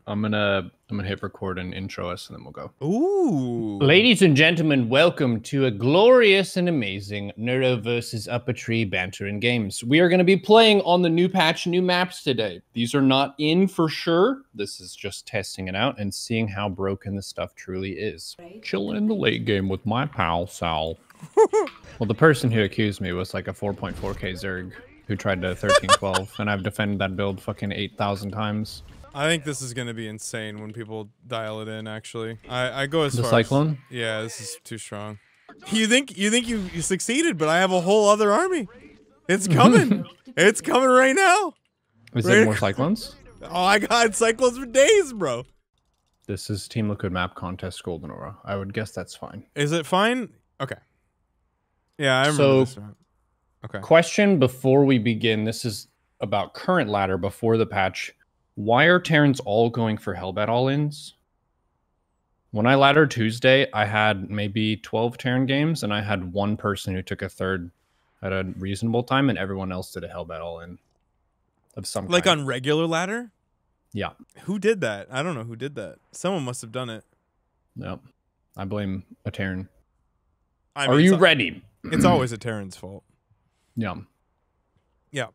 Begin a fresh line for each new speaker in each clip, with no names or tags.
I'm gonna hit record and intro us, and then we'll go.
Ooh.
Ladies and gentlemen, welcome to a glorious and amazing Neuro versus UpATree banter and games. We are going to be playing on the new patch, new maps today. These are not in for sure. This is just testing it out and seeing how broken the stuff truly is. Chilling in the late game with my pal Sal. Well, the person who accused me was like a 4.4k Zerg who tried to 1312, and I've defended that build fucking 8,000 times.
I think this is gonna be insane when people dial it in. Actually, I go as
The
far
Cyclone?
as, yeah, this is too strong. You think you succeeded, but I have a whole other army. It's coming. It's coming right now.
Is it more Cyclones?
Oh, I got cyclones for days, bro.
This is Team Liquid map contest Golden Aura. I would guess that's fine.
Is it fine? Okay. Yeah, I remember this map. Okay.
Question before we begin. This is about current ladder before the patch. Why are Terrans all going for Hellbat all-ins? When I laddered Tuesday, I had maybe 12 Terran games, and I had one person who took a third at a reasonable time, and everyone else did a Hellbat all-in of some
Like
kind.
on regular ladder?
Yeah.
Who did that? I don't know who did that. Someone must have done it.
Yep. I blame a Terran.
I mean,
are you ready?
It's always a Terran's fault.
Yeah.
Yeah.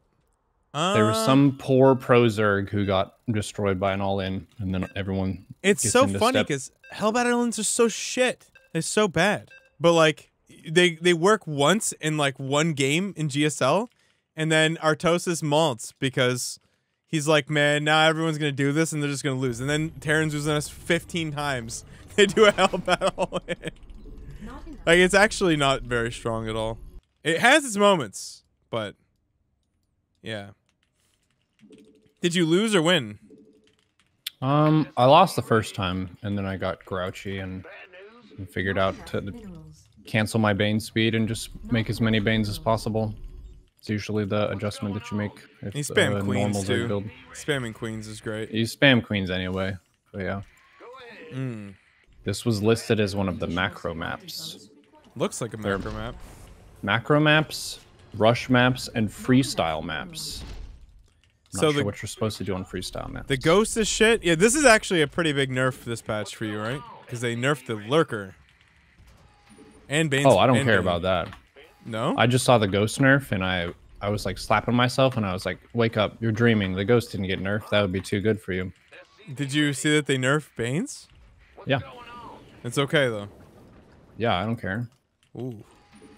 There was some poor pro Zerg who got destroyed by an all-in, and then everyone.
It's so funny because Hellbat Islands are so shit. They're so bad. But like, they work once in like one game in GSL, and then Artosis malts because he's like, man, now everyone's gonna do this, and they're just gonna lose. And then Terran's losing us 15 times. They do a Hellbat all-in. Like, it's actually not very strong at all. It has its moments, but yeah. Did you lose or win?
I lost the first time, and then I got grouchy and figured out to cancel my Bane speed and just make as many Banes as possible. It's usually the adjustment that you make. If
You spam queens
normal
too.
build.
Spamming queens is great.
You spam queens anyway, but yeah. This was listed as one of the macro maps.
Looks like a macro map.
Macro maps, rush maps, and freestyle maps. Not sure what you're supposed to do on freestyle maps.
The ghost is shit. Yeah, this is actually a pretty big nerf for this patch for you, right? Because they nerfed the lurker. And Bane's.
Oh, I don't care about that.
No?
I just saw the ghost nerf, and I was like slapping myself, and I was like, wake up, you're dreaming. The ghost didn't get nerfed. That would be too good for you.
Did you see that they nerfed Banes?
Yeah.
It's okay, though.
Yeah, I don't care.
Ooh.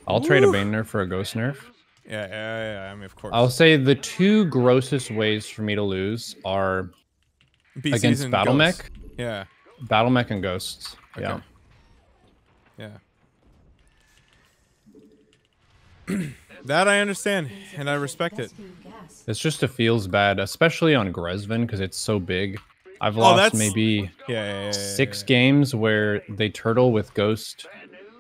I'll trade a Bane nerf for a ghost nerf.
Yeah, I mean, of course.
I'll say the two grossest ways for me to lose are
BCs
against
and
Battle
ghosts.
Mech.
Yeah.
Battle Mech and Ghosts.
Okay.
Yeah.
Yeah. That I understand, and I respect it.
It's just it feels bad, especially on Gresvin, because it's so big. I've lost maybe 6 games where they turtle with Ghost,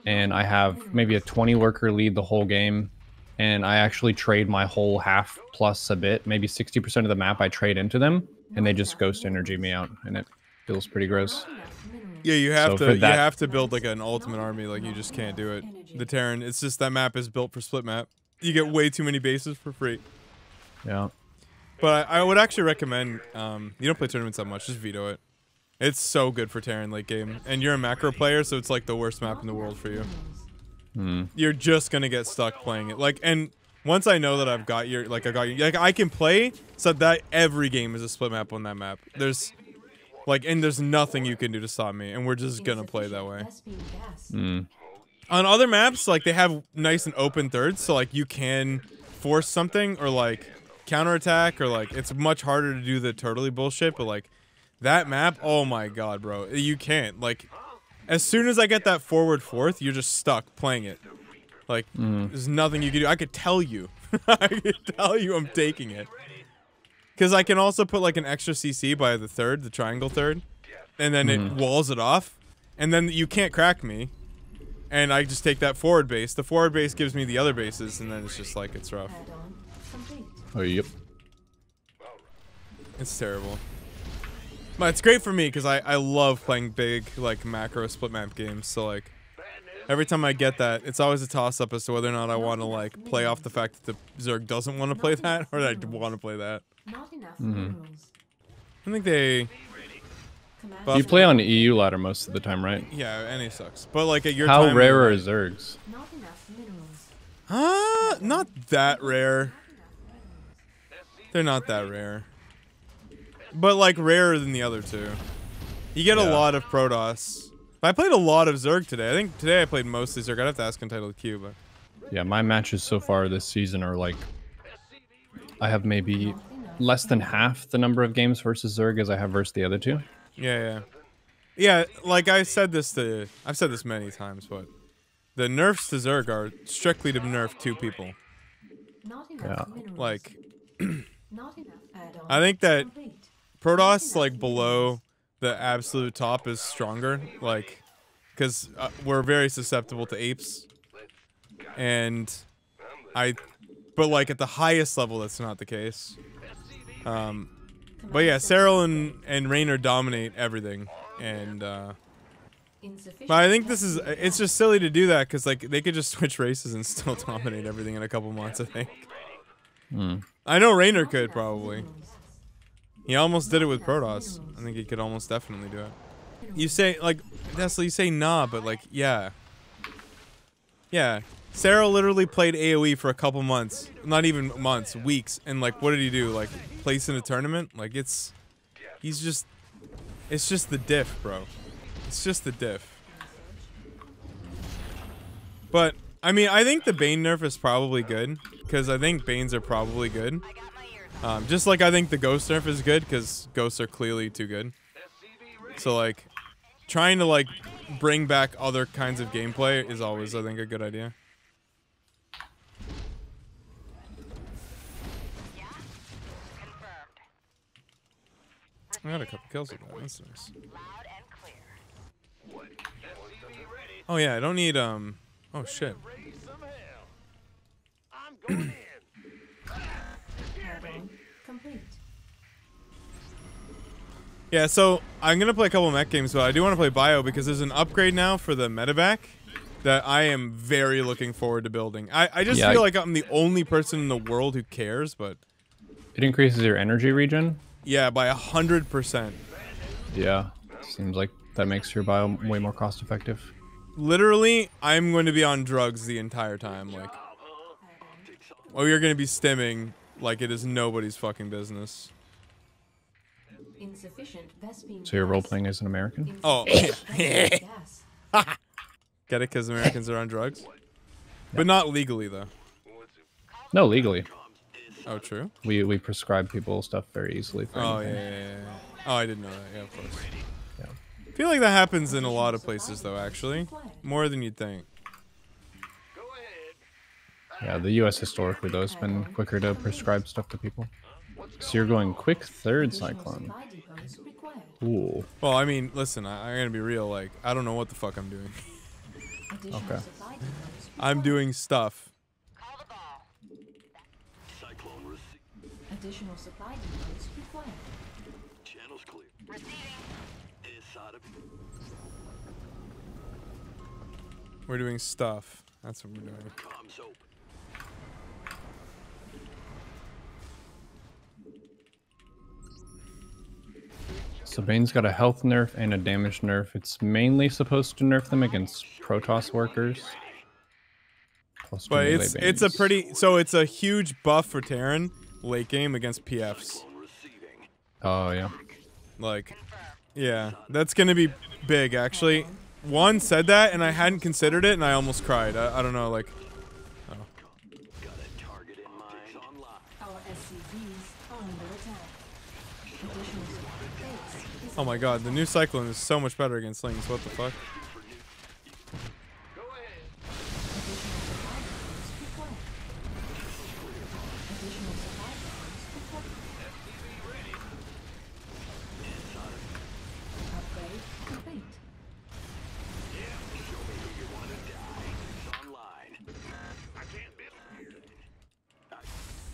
and I have maybe a 20 worker lead the whole game, and I actually trade my whole half plus a bit, maybe 60% of the map I trade into them, and they just Ghost energy me out, and it feels pretty gross.
Yeah, you have to build like an ultimate army, like you just can't do it. The Terran, it's just that map is built for split map. You get way too many bases for free.
Yeah.
But I would actually recommend, you don't play tournaments that much, just veto it. It's so good for Terran late game. And you're a macro player, so it's like the worst map in the world for you. You're just gonna get stuck playing it. Like, and once I know that I've got your, like I can play so that every game is a split map on that map. There's nothing you can do to stop me, and we're just gonna play that way. On other maps, like, they have nice and open thirds, so like you can force something or like counterattack, or like it's much harder to do the turtley bullshit, but like that map, oh my god, bro, you can't. Like, as soon as I get that forward fourth, you're just stuck playing it. Like, there's nothing you can do. I could tell you. I could tell you I'm taking it. Because I can also put like an extra CC by the third, the triangle third, and then it walls it off, and then you can't crack me, and I just take that forward base. The forward base gives me the other bases, and then it's just like, it's rough.
Oh, yep.
It's terrible. But it's great for me because I love playing big, like, macro split map games, so like, every time I get that, it's always a toss-up as to whether or not I want to like play off the fact that the Zerg doesn't want to play that, or that I want to play that.
Not enough minerals.
I think they Buff
You play on EU ladder most of the time, right?
Yeah, NA sucks. But like at your
How
time,
rare are Zergs?
Not that rare. They're not that rare. But like rarer than the other two. You get a lot of Protoss. I played a lot of Zerg today. I think today I played mostly Zerg. I'd have to ask Untitled Q, but
Yeah, my matches so far this season are like, I have maybe less than half the number of games versus Zerg as I have versus the other two.
Yeah, like I've said this many times, but the nerfs to Zerg are strictly to nerf 2 people.
Yeah.
Like, I think that Protoss, like, below the absolute top is stronger, like, because we're very susceptible to apes. But like at the highest level, that's not the case. But yeah, Cyril and Raynor dominate everything, and but I think it's just silly to do that because like they could just switch races and still dominate everything in a couple months. I think. I know Raynor could probably. He almost did it with Protoss. I think he could almost definitely do it. You say like Tesla, you say nah, but like yeah. Sarah literally played AoE for a couple months, not even months, weeks, and like, what did he do? Like, place in a tournament? Like, it's just the diff, bro. It's just the diff. But I mean, I think the Bane nerf is probably good because I think Banes are probably good. Just like I think the Ghost nerf is good because Ghosts are clearly too good. So like, trying to like bring back other kinds of gameplay is always, I think, a good idea. I got a couple kills with that. That's nice. Oh yeah, I don't need oh shit. Yeah, so I'm gonna play a couple mech games, but I do want to play Bio because there's an upgrade now for the medevac that I am very looking forward to building. I just feel like I'm the only person in the world who cares, but
it increases your energy regen.
Yeah, by 100%.
Yeah, seems like that makes your bio way more cost effective.
Literally, I'm going to be on drugs the entire time. Like, oh, you're going to be stimming like it is nobody's fucking business.
So you're role playing as an American?
Oh, get it? Because Americans are on drugs, but not legally though.
No, legally.
Oh, true.
We prescribe people stuff very easily. For
yeah. Oh, I didn't know that. Yeah, of course.
Yeah.
I feel like that happens in a lot of places, though. Actually, more than you'd think.
Yeah, the U.S. historically, though, has been quicker to prescribe stuff to people. So you're going quick third Cyclone. Ooh.
Well, I mean, listen, I'm gonna be real. Like, I don't know what the fuck I'm doing.
Okay.
I'm doing stuff.
Additional supply depots required. Channels clear. Receiving.
We're doing stuff. That's what we're doing.
So Bane's got a health nerf and a damage nerf. It's mainly supposed to nerf them against Protoss workers.
But it's a pretty, so it's a huge buff for Terran late game against PFs.
Oh yeah.
Like, yeah, that's gonna be big actually. One said that and I hadn't considered it and I almost cried. I don't know, like. Oh. Oh my god, the new Cyclone is so much better against Slings. What the fuck?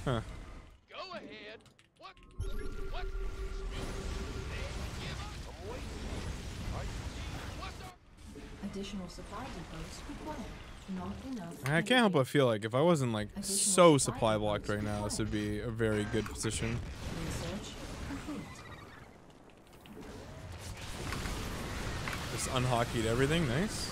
Huh.
Go ahead. What?
Additional supply depots required. Not enough.
I can't help but feel like if I wasn't like so supply blocked right now, this would be a very good position.
Research complete.
just unhockeyed everything. Nice.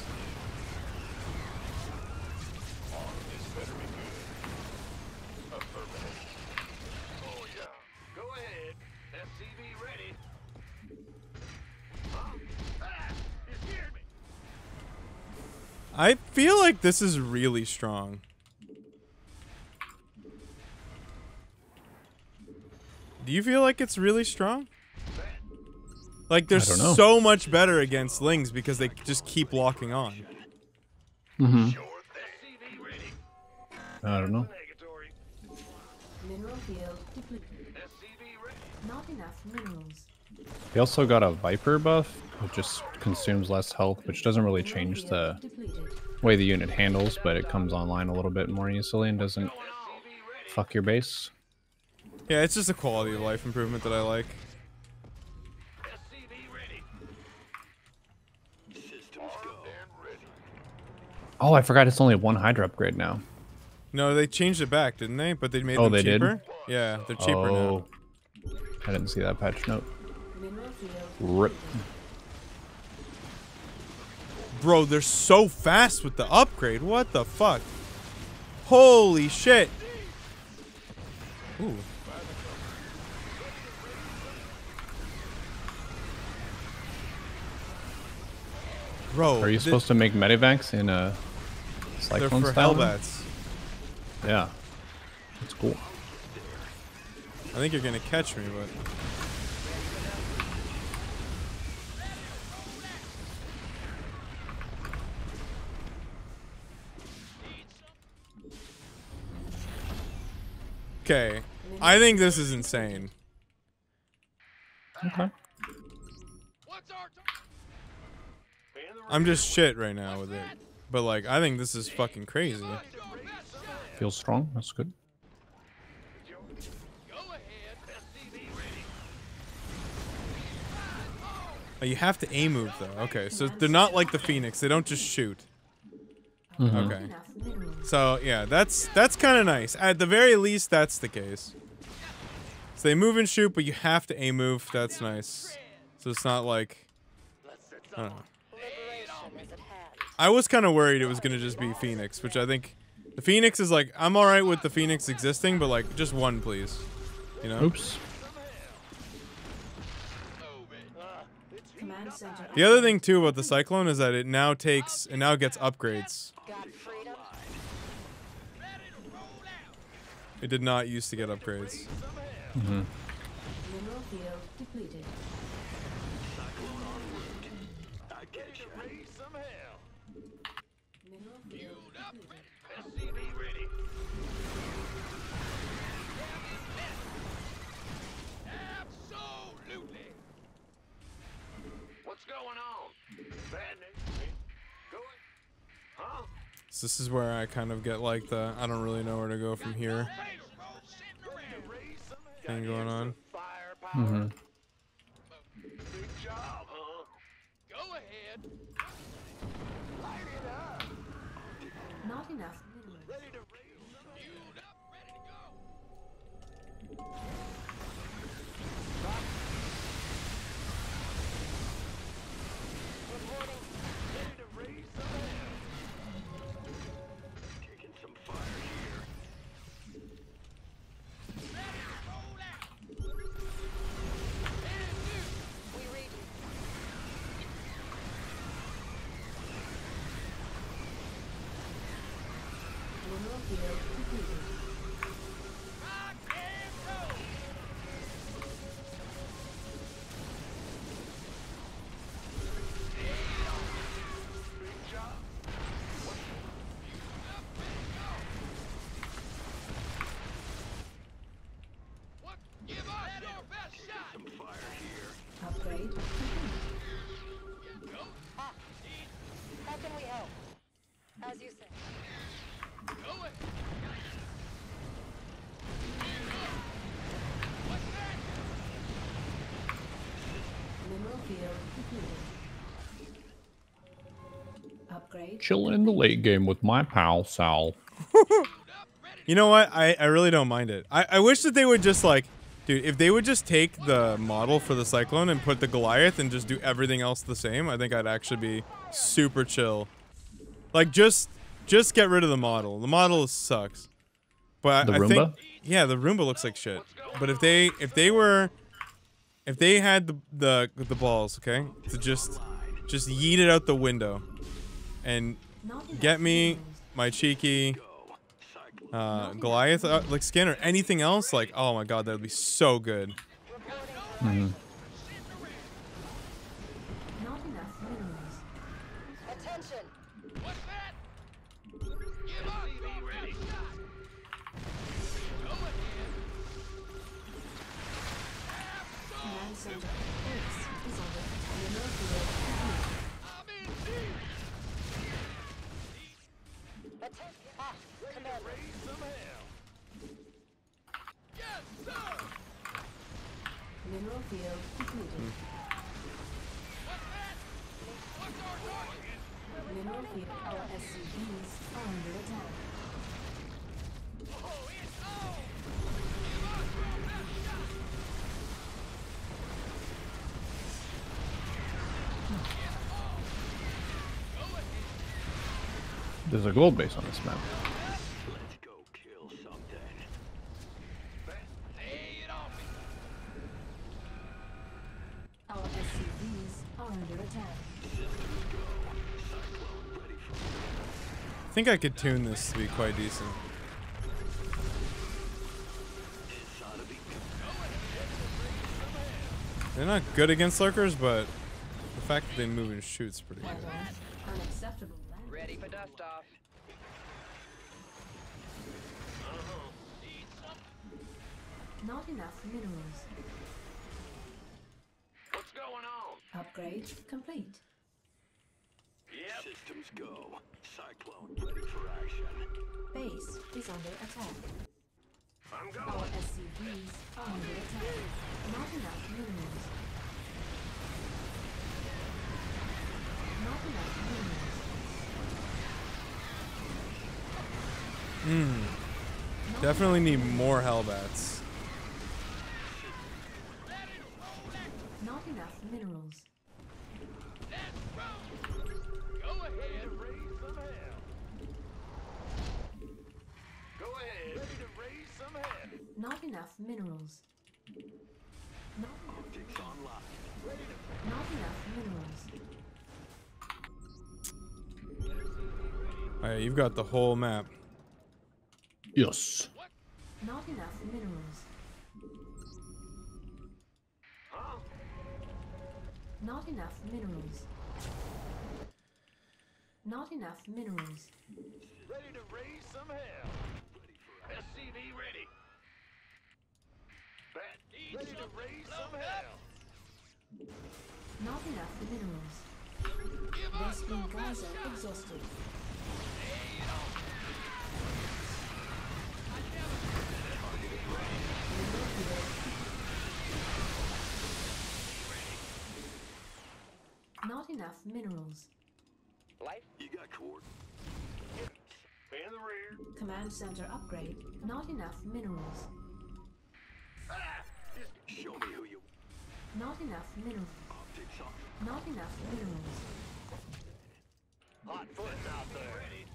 Oh yeah. Go ahead. SCV ready. Huh? Ah! You scared me.
I feel like this is really strong. Do you feel like it's really strong? Like, they're so much better against Lings because they just keep locking on.
Mm-hmm.
Sure thing. SCV ready.
I don't know.
Negatory.
Mineral field depleted.
SCV ready.
Not enough minerals.
He also got a Viper buff, which just consumes less health, which doesn't really change the way the unit handles, but it comes online a little bit more easily and doesn't fuck your base.
Yeah, it's just a quality of life improvement that I like.
SCV ready. Systems go. And ready.
Oh, I forgot it's only one Hydra upgrade now.
No, they changed it back, didn't they? But they made
Oh,
them
they did?
cheaper. Yeah, they're cheaper now.
I didn't see that patch note.
Mineral field
Rip.
Bro, they're so fast with the upgrade. What the fuck? Holy shit. Ooh. Bro,
Are you supposed to make medivacs in a
they're
cyclone
for
style?
Hellbats.
Yeah. That's cool.
I think you're gonna catch me, but okay. I think this is insane.
Okay.
What's our
I'm just shit right now with it. But like, I think this is fucking crazy.
Feels strong. That's good.
Go ahead. SCV ready.
Oh, you have to aim move though. Okay, so they're not like the Phoenix. They don't just shoot. Okay.
enough minerals.
So yeah, that's kind of nice. At the very least, that's the case. So they move and shoot, but you have to aim move. That's nice. So it's not like, I don't know. I was kind of worried it was gonna just be Phoenix, which I think the Phoenix is like, I'm all right with the Phoenix existing, but like just one, please. You know.
Oops.
Command center.
The other thing too about the Cyclone is that it now gets upgrades.
Got freedom.
It did not used to get upgrades.
Mm-hmm.
Mineral field depleted.
I get you. Raise some hell.
Mineral field depleted.
SCV ready. Absolutely. What's going on? Bad news. Going. Huh?
So this is where I kind of get like the, I don't really know where to go from here
Raise some hell.
thing going on.
Firepower.
Mm-hmm.
Big job, huh? Go ahead. Light it up.
Not enough minerals.
Ready to raise some fueled up, ready to go. Ready to raise some hell. Taking some fire here. Ready to roll out.
We read you. Mineral field depleted.
Rock and roll. Big job. What? Give us your best shot. Some fire here.
Upgrade complete.
How can we help? As you say.
Go it. What's that?
Mineral field depleted. Upgrade.
Chilling in the late game with my pal Sal.
You know what? I really don't mind it. I wish that they would just like Dude, if they would just take the model for the Cyclone and put the Goliath and just do everything else the same, I think I'd actually be super chill. Like, just get rid of the model. The model sucks. But
The
I
Roomba?
think, yeah, the Roomba looks like shit. But if they had the balls, okay, to just yeet it out the window and get me my cheeky Goliath like skin or anything else, like, oh my god, that would be so good.
Mm-hmm.
Not enough minerals. Attention!
What's that? Give us your ready. Go ahead.
Command center. Base is under attack. Mineral field complete.
I'm in deep.
Attention! Ah, Commander.
Raise some hell. Yes, sir.
Mineral field completed.
What's that? What's our target?
Mineral field. Our SCVs are under attack.
Oh, it's on. Give us your best shot. It's on. Go ahead.
There's a gold base on this map.
Let's go kill something. Lay it on me.
Our SCVs are under attack.
I think I could tune this to be quite decent. They're not good against lurkers, but the fact that they move and shoot's pretty good.
Unacceptable land.
Ready for dust off.
Not enough minerals.
What's going on?
Upgrade complete.
Yep. Systems go. Cyclone ready for action.
Base is under attack.
I'm
Our
going.
SCVs are under attack. Not enough minerals. Not enough minerals.
Definitely need more Hellbats.
Not enough minerals.
Go ahead. Raise some hell. Go ahead. Ready to raise some hell.
Not enough minerals. Not
Optics online. Ready to.
Not enough minerals.
Alright, you've got the whole map.
Yes.
Not enough minerals.
Huh?
Not enough minerals. Not enough minerals.
Ready to raise some hell. SCV ready. Bat. Ready to raise some hell.
Not enough minerals.
Give us
Base
your
in
best
Gaza
shot.
exhausted.
Lay it on me.
Mineral field. Not enough minerals.
Life.
You got coordinates. In the rear.
Command center upgrade. Not enough minerals.
Ah! Show me who you.
Not enough minerals.
Optics on.
Not enough minerals.
Hot foot out there. Ready.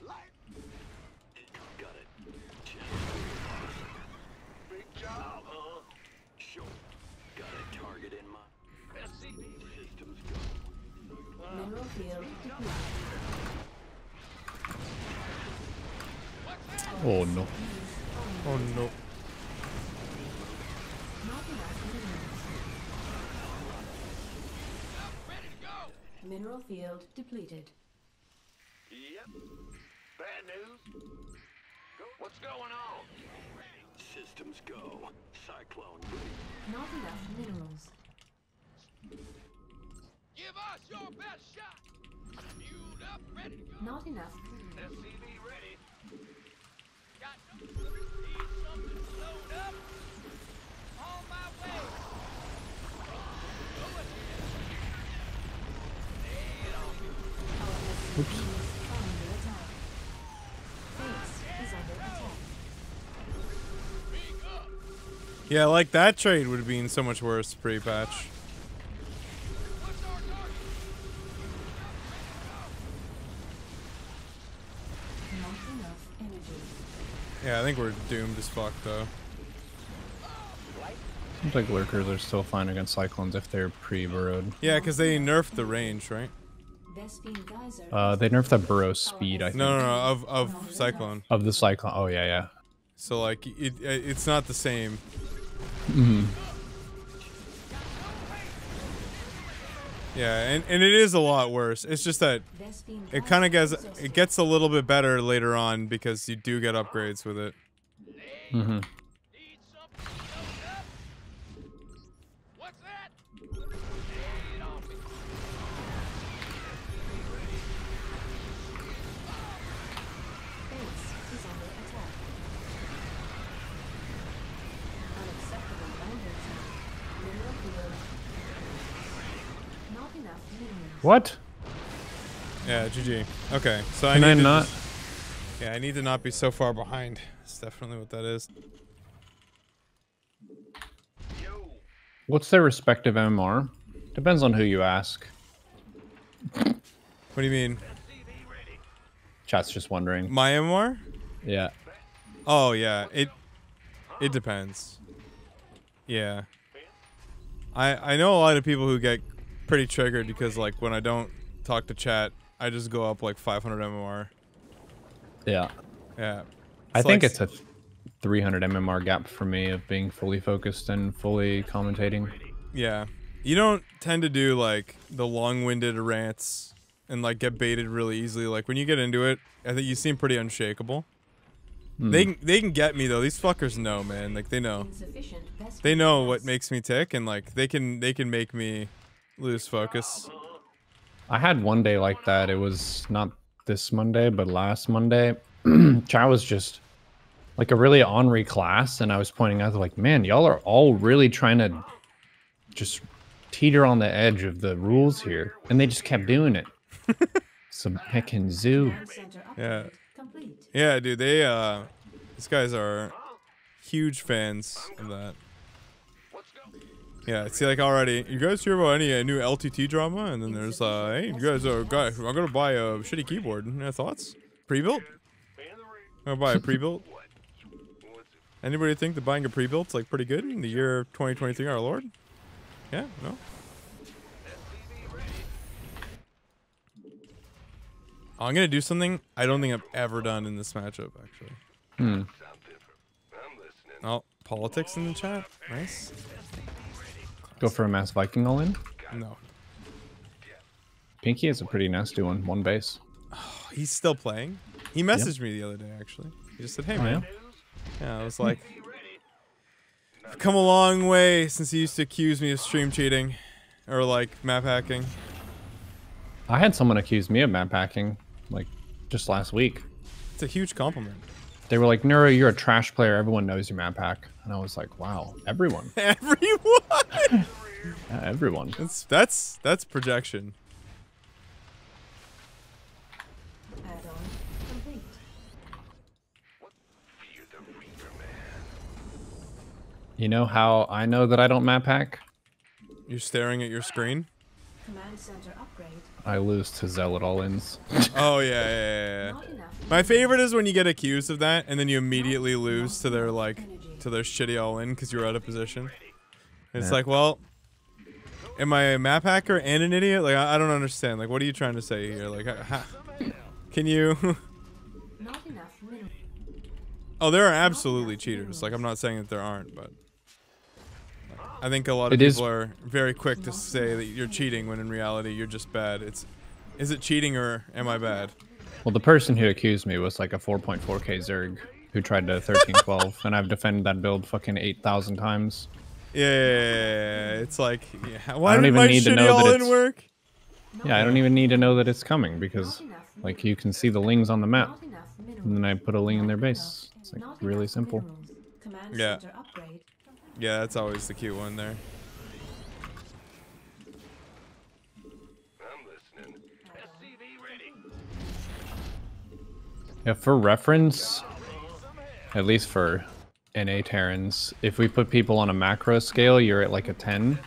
Light. Got it. Big job, huh? Show. Got a target in mind. SCV systems go.
Mineral field depleted.
Oh no.
Oh no.
Not enough minerals.
Ready to go.
Mineral field depleted.
Yep. Bad news. Go. What's going on? Systems go. Cyclone ready.
Not enough minerals.
Give us your best shot. Fueled up, ready to go.
Not enough.
SCV ready. Got need something load up. On my way. Go ahead. Lay it on me.
Our SCVs are under attack. Base is under attack.
Speak up.
Yeah, like that trade would have been so much worse pre-patch.
Not enough energy.
Yeah, I think we're doomed as fuck though.
Seems like lurkers are still fine against cyclones if they're pre-burrowed.
Yeah, because they nerfed the range, right?
Vespene geyser.
They nerfed the burrow speed, I think.
No, of cyclone.
Of the cyclone. Oh yeah, yeah.
So like it's not the same. Yeah, and it is a lot worse. It's just that
Vespene
it kind of
geyser
gets it gets a little bit better later on because you do get upgrades with it.
Mm-hmm.
What's that?
base is under attack. Unacceptable boundary attack. Mineral field. Not enough minerals.
What?
Yeah, GG. Okay, so
Can I
need to
not?
yeah, I need to not be so far behind. That's definitely what that is.
What's their respective MMR? Depends on who you ask.
What do you mean?
Chat's just wondering.
My MR?
Yeah.
Oh yeah, it depends. Yeah. I know a lot of people who get pretty triggered because like when I don't talk to chat, I just go up like 500 MMR.
Yeah.
Yeah.
I think
like,
it's a 300 MMR gap for me of being fully focused and fully commentating.
yeah. You don't tend to do like the long-winded rants and like get baited really easily. Like when you get into it, I think you seem pretty unshakable. They can get me though. These fuckers know, man. Like they know.
Insufficient Vespene
They know what
gas.
makes me tick and like they can make me lose focus.
I had one day like that. It was not this Monday, but last Monday. Chat was just like a really ornery class, and I was pointing out like, man, y'all are all really trying to just teeter on the edge of the rules here, and they just kept doing it. Some heckin' zoo.
Command center
Yeah.
upgrade complete.
Yeah, dude, these guys are huge fans of that. Yeah, see, like already, you guys hear about any new LTT drama? And then there's, hey, you guys I'm gonna buy a shitty keyboard. Any thoughts? Pre-built? I'm gonna buy a pre-built. Anybody think that buying a pre-built's like pretty good in the year 2023, our lord? Yeah, no? I'm gonna do something I don't think I've ever done in this matchup, actually. Oh, politics in the chat. Nice.
Go for a mass Viking all in.
No.
Pinky is a pretty nasty one. One base.
Oh, he's still playing? He messaged me the other day, actually. He just said, hey, man. Yeah, I was like, I've come a long way since he used to accuse me of stream cheating. Or, like, map hacking.
I had someone accuse me of map hacking, like, just last week.
It's a huge compliment.
They were like, Neuro, you're a trash player. Everyone knows you map hack. And I was like, wow, everyone.
Everyone!
Yeah, everyone.
That's projection.
Add-on complete.
You know how I know that I don't map hack?
You're staring at your screen?
Command center upgrade.
I lose to Zealot all-ins.
Oh, yeah.
Not enough
My favorite is when you get accused of that, and then you immediately lose to their, like, to their shitty all-in because you're out of position. It's
Yeah.
like, well, am I a map hacker and an idiot? Like, I don't understand. Like, what are you trying to say here? Like, can you...
Not enough minerals.
Oh, there are absolutely cheaters. Like, I'm not saying that there aren't, but... I think a lot of
It is-
people are very quick to say that you're cheating when in reality you're just bad. Is it cheating or am I bad?
Well, the person who accused me was like a 4.4k Zerg who tried to 1312, and I've defended that build fucking 8,000 times.
Yeah, it's like, yeah. Why
don't
did
even
my
need to
shitty
know that
all-in
it's-
work?
Yeah, I don't even need to know that it's coming because, like, you can see the lings on the map,
Not enough minerals.
and then I put a ling in their base. It's like
Not
really
enough
simple.
minerals. Command
Yeah.
center upgrade.
Yeah, that's always the cute one there. Yeah,
Yeah, for reference, at least for NA Terrans. If we put people on a macro scale, you're at like a 10.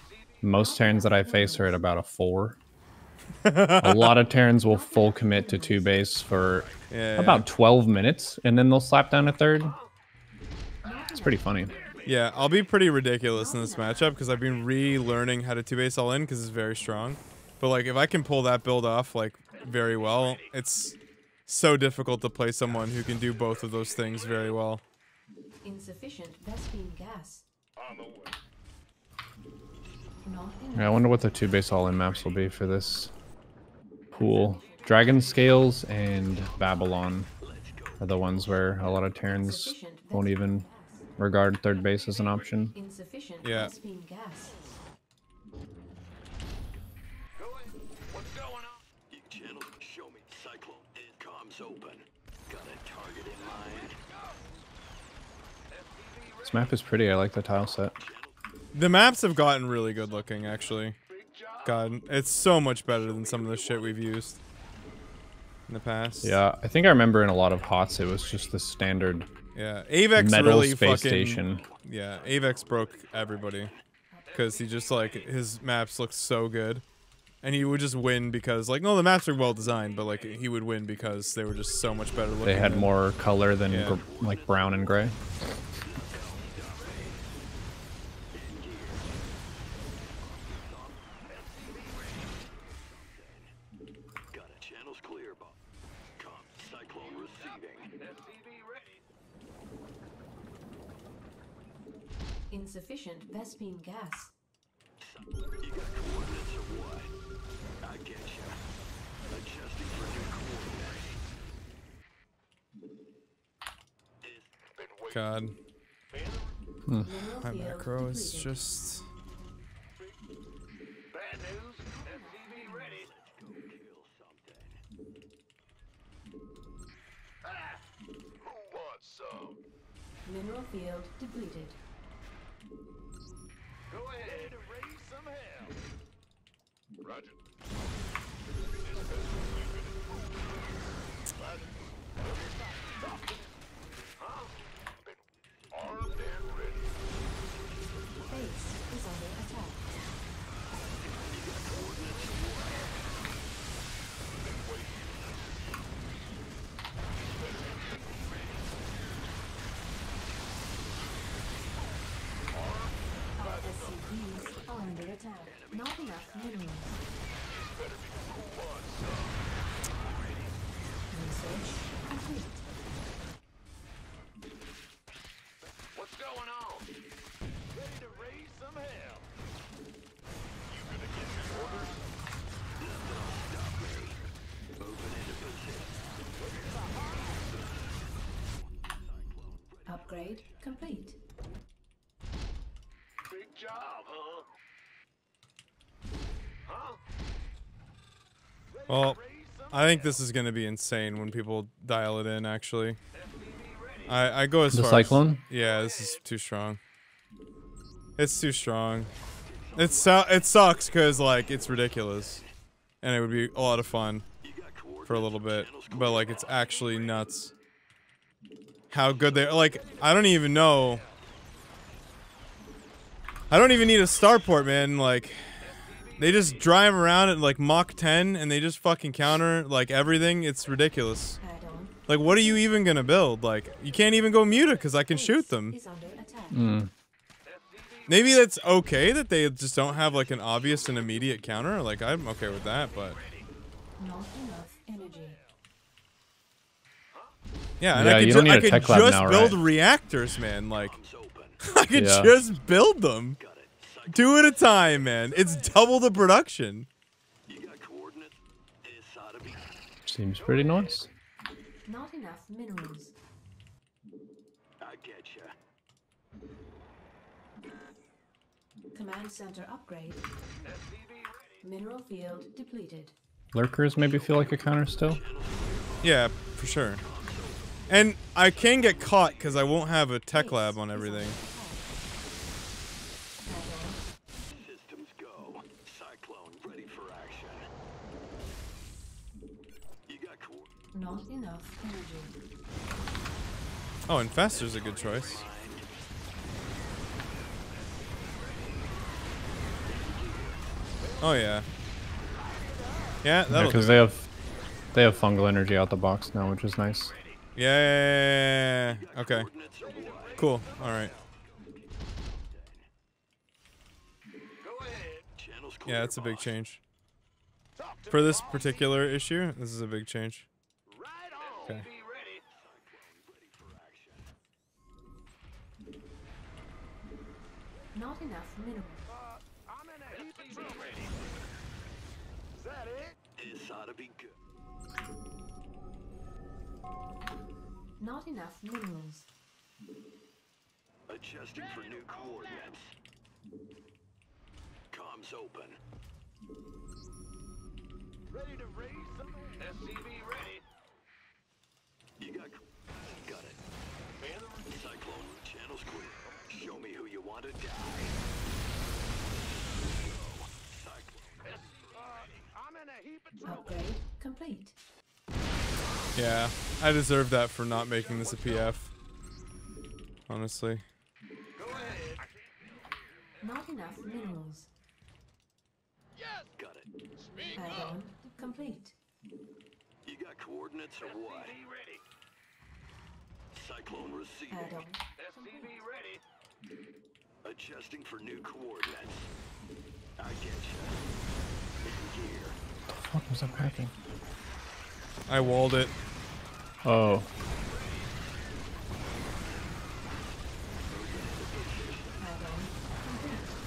Most Terrans that I face are at about a 4. A lot of Terrans will full commit to 2 base for about 12 minutes, and then they'll slap down a 3rd. It's pretty funny.
Yeah, I'll be pretty ridiculous in this matchup because I've been relearning how to 2-base all in because it's very strong. But like, if I can pull that build off like very well, it's so difficult to play someone who can do both of those things very well.
Insufficient Vespene gas.
Yeah, I wonder what the 2-base all-in maps will be for this pool. Dragon Scales and Babylon are the ones where a lot of Terrans won't even regard 3rd base as an option.
Insufficient
Yeah.
Vespene gas.
What's going on? You channel, show me. Cyclone, comms open. Got a target in mind.
This map is pretty. I like the tile set.
The maps have gotten really good looking, actually. God, it's so much better than some of the shit we've used in the past.
Yeah, I think I remember in a lot of HOTS it was just the standard
Avex
metal
really
space
fucking,
station.
Yeah, Avex broke everybody because he just like his maps looked so good, and he would just win because like no, the maps are well designed, but like he would win because they were just so much better looking.
They had more color than
Yeah.
like brown and gray.
Got a channels clear, Bob. Cyclone receiving. SCV ready.
Insufficient Vespene gas.
You got coordinates or what? I get you. Adjusting for new coordinates.
God,
Mineral
my
field
macro is
depleted.
just.
Bad news. SCV ready. Let's go kill something. Ah! Who wants some?
Mineral field depleted.
Go ahead and raise some hell. Roger. Armed and ready.
Base is under attack. Our SCVs are under attack. Not enough minerals. Research complete.
What's going on? Ready to raise some hell. You gonna get me orders? Don't stop me. Moving into position.
Upgrade complete.
Big job, huh? Huh?
Well, I think this is gonna be insane when people dial it in. Actually, I go as
The
far
Cyclone?
As, yeah, this is too strong. It's too strong. It sucks because like it's ridiculous, and it would be a lot of fun for a little bit, but like it's actually nuts how good they are. Like I don't even know. I don't even need a starport, man. Like they just drive around at like Mach 10 and they just fucking counter like everything. It's ridiculous.
Add-on.
Like what are you even gonna build? Like you can't even go Muta because I can shoot
Base
them.
is under attack.
Maybe that's okay that they just don't have like an obvious and immediate counter. Like I'm okay with that, but
Not enough energy.
yeah, and
Yeah,
I
you
could,
don't need
I
a
could
tech lab
just
now,
build
right?
reactors, man. Like I could
Yeah.
just build them. 2 at a time, man. It's double the production.
You got coordinates? This ought to be.
Seems pretty nice.
Not enough minerals.
I get ya.
Command center upgrade. Mineral field depleted.
Lurkers maybe feel like a counter still.
Yeah, for sure. And I can get caught because I won't have a tech lab on everything.
Systems go. Cyclone ready for action. You got coordinates?
Not enough energy.
Oh, and Fester's a good choice. Oh yeah. Yeah, that'll
Because
do.
they have fungal energy out the box now, which is nice.
Yeah. Okay. Cool. All right. Yeah, that's a big change. For this particular issue, this is a big change. Okay.
Not enough minerals.
I'm in a heap of trouble. Is that it? This ought to be good.
Not enough minerals.
Adjusting for new coordinates. Comms open. Ready to raise some SCV ready. You got it. Cyclone channels clear. Show me who you want to die. Cyclone. I'm in a heap of trouble.
Upgrade complete.
Yeah, I deserve that for not making this a PF. Honestly.
Go ahead.
Not enough minerals.
Yes. Got it.
Add-on complete.
You got coordinates or what? Ready. Cyclone receiving.
Add-on.
SCV ready. Adjusting for new coordinates. I get you. In gear.
What was that packing?
I walled it.
Oh.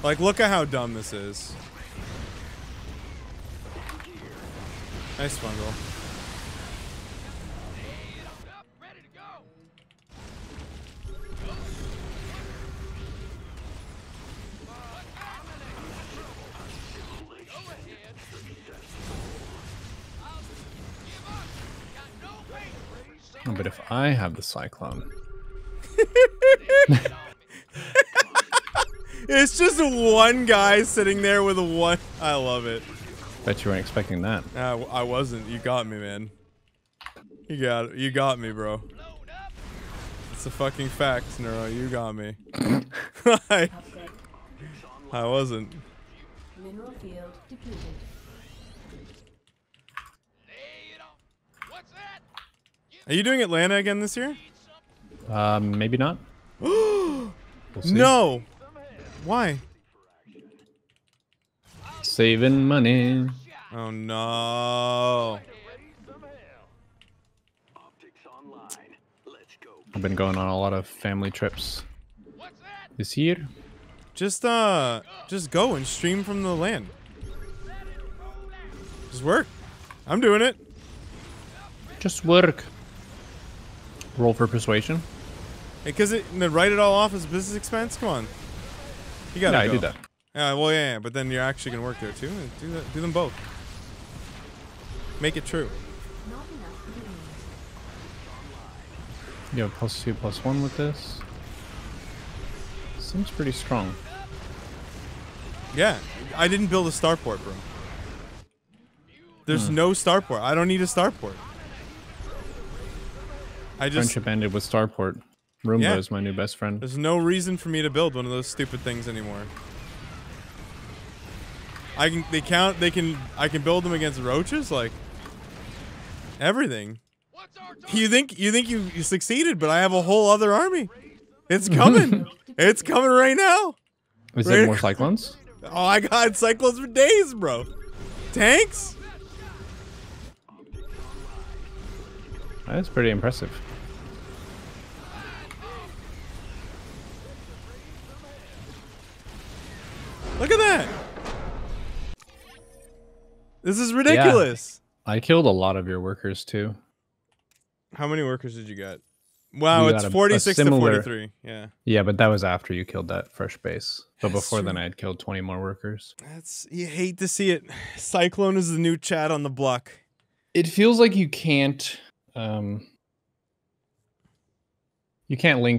Like, look at how dumb this is. Nice fungal.
Ready to go.
Oh, but if I have the cyclone,
It's just one guy sitting there with a one. I love it.
bet you weren't expecting that.
I wasn't. You got me, man. You got me, bro. It's a fucking fact, Neuro. You got me. I wasn't.
Mineral field depleted.
Are you doing Atlanta again this year?
Maybe not. We'll see.
No. Why?
Saving money.
Oh no.
Optics online. Let's go.
I've been going on a lot of family trips this year.
Just go and stream from the land. Just work. I'm doing it.
Just work. Roll for persuasion.
Because write it all off as business expense. Come on. You gotta
Yeah, I
go.
do that.
Yeah, well, yeah, but then you're actually gonna work there too. Do that. Do them both. Make it true.
Not enough minerals.
You have +2/+1 with this. Seems pretty strong.
Yeah, I didn't build a starport, bro. There's no starport. I don't need a starport. I just
Friendship ended with Starport. Roomba
Yeah.
is my new best friend.
there's no reason for me to build one of those stupid things anymore. I can build them against roaches, like everything. You think you succeeded, but I have a whole other army. It's coming. It's coming right now.
Is
Right.
there more cyclones?
Oh, I got cyclones for days, bro. Tanks?
That's pretty impressive.
Look at that. This is ridiculous.
I killed a lot of your workers too.
How many workers did you get? Wow,
We
it's
got a
46
similar-
to 43. Yeah.
Yeah, but that was after you killed that fresh base. But
That's
before then,
true.
I had killed 20 more workers.
You hate to see it. Cyclone is the new chat on the block.
It feels like you can't link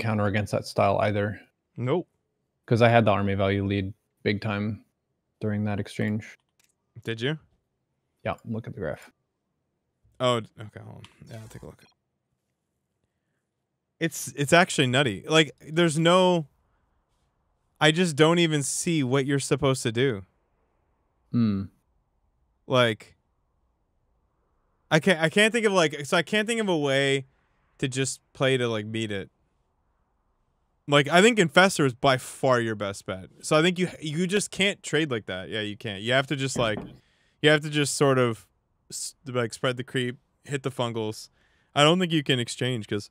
counter against that style either.
Nope.
Because I had the army value lead big time during that exchange.
Did you?
Yeah, look at the graph.
Oh, okay, hold on. Yeah, I'll take a look. It's actually nutty. Like, there's no... I just don't even see what you're supposed to do.
Hmm.
Like, I can't think of I can't think of a way to just play to like beat it. Like, I think Infestor is by far your best bet. So I think you just can't trade like that. Yeah, you can't. You have to just sort of like spread the creep, hit the fungals. I don't think you can exchange because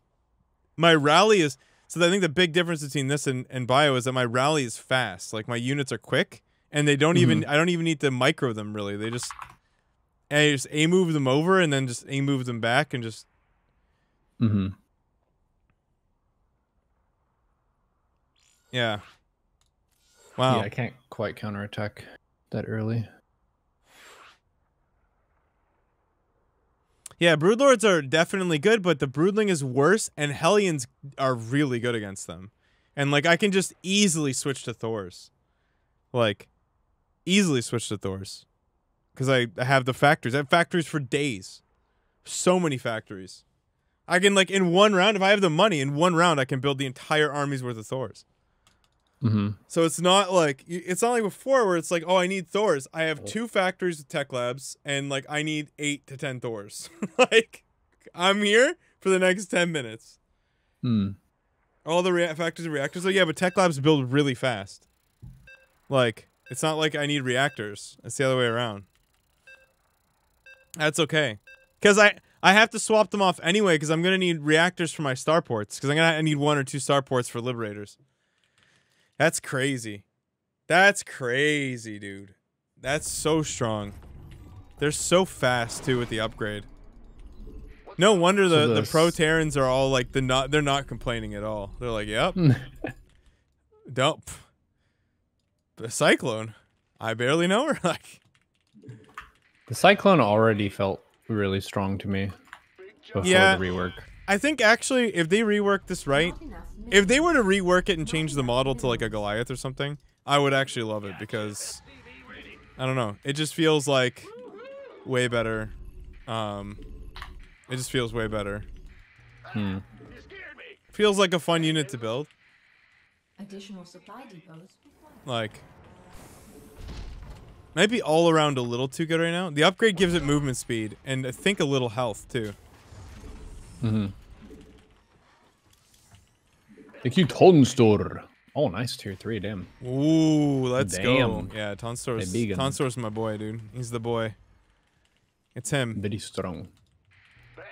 my rally is. So I think the big difference between this and bio is that my rally is fast. Like, my units are quick, and they don't even. I don't even need to micro them really. They just. And I just A move them over and then just A move them back and just.
Mm-hmm.
Yeah. Wow.
Yeah, I can't quite counterattack that early.
Yeah, Broodlords are definitely good, but the Broodling is worse, and Hellions are really good against them. And, like, I can just easily switch to Thors. Like, easily switch to Thors. Because I have the factories. I have factories for days. So many factories. I can, like, in one round, if I have the money, in one round, I can build the entire army's worth of Thors.
Mm-hmm.
So it's not like before where it's like, oh, I need Thors. I have 2 factories with tech labs, and like I need 8 to 10 Thors. Like, I'm here for the next 10 minutes. All the factories and reactors. So yeah, but tech labs build really fast. Like, it's not like I need reactors. It's the other way around. That's okay, because I have to swap them off anyway because I'm gonna need reactors for my starports because I need 1 or 2 starports for liberators. That's crazy. That's crazy, dude. That's so strong. They're so fast too with the upgrade. No wonder the pro Terrans are all like they're not complaining at all. They're like, yep. Dope. The Cyclone. I barely know her. Like,
the Cyclone already felt really strong to me before the rework.
I think actually if they rework this right, if they were to rework it and change the model to like a Goliath or something, I would actually love it because I don't know. It just feels like way better. It just feels way better. Feels like a fun unit to build.
Additional supply depots.
Like, might be all around a little too good right now. The upgrade gives it movement speed and I think a little health too.
Thank you, Tonstor. Oh, nice tier 3, damn.
Ooh, let's go.
Damn.
Yeah, Tonstor's my boy, dude. He's the boy. It's him.
Very strong.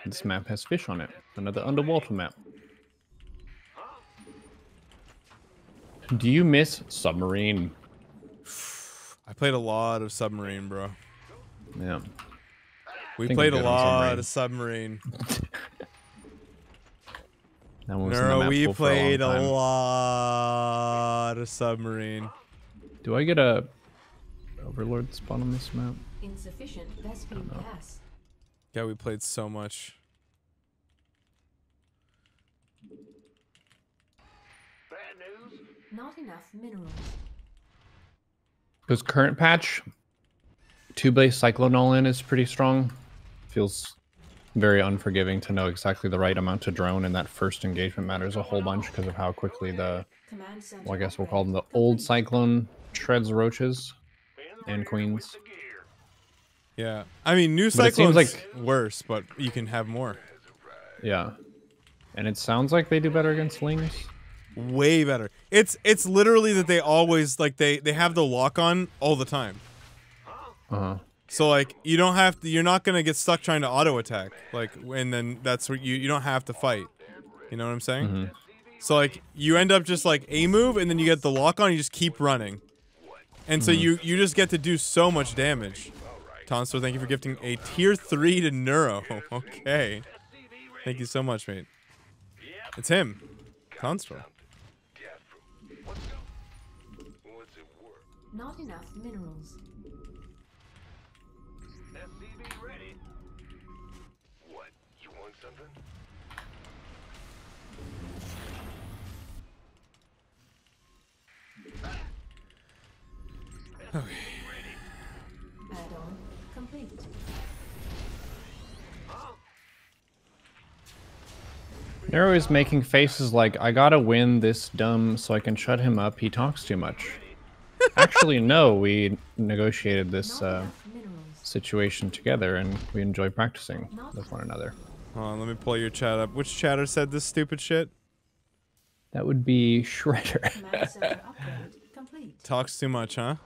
This map has fish on it. Another underwater map. Do you miss Submarine?
I played a lot of Submarine, bro.
Yeah.
We played a lot of Submarine. Neuro, we played a lot of Submarine.
Do I get a Overlord spawn on this map?
Insufficient Vespene gas.
Yeah, we played so much.
Bad news?
Not enough minerals.
Because current patch, 2-base Cyclone all-in is pretty strong. Feels very unforgiving to know exactly the right amount to drone, and that first engagement matters a whole bunch because of how quickly the, well, I guess we'll call them the old Cyclone shreds roaches and queens.
Yeah, I mean, new
But
Cyclone's
like
worse, but you can have more.
Yeah, and it sounds like they do better against lings.
Way better. It's literally that they always like they have the lock on all the time. So like you don't have to. You're not gonna get stuck trying to auto attack. Like, and then that's what you don't have to fight. You know what I'm saying? So like you end up just like a move, and then you get the lock on. You just keep running, and so you just get to do so much damage. Tonstor, thank you for gifting a tier 3 to Neuro. Okay, thank you so much, mate. It's him, Tonstor.
Not enough minerals.
SCV ready. What? You want something?
Okay.
Add-on complete.
Nero is making faces like, I gotta win this dumb so I can shut him up. He talks too much. Actually, no. We negotiated this
Not enough minerals.
situation together, and we enjoy practicing with one another.
Hold on, let me pull your chat up. Which chatter said this stupid shit?
That would be Shredder.
Command center upgrade complete.
Talks too much, huh?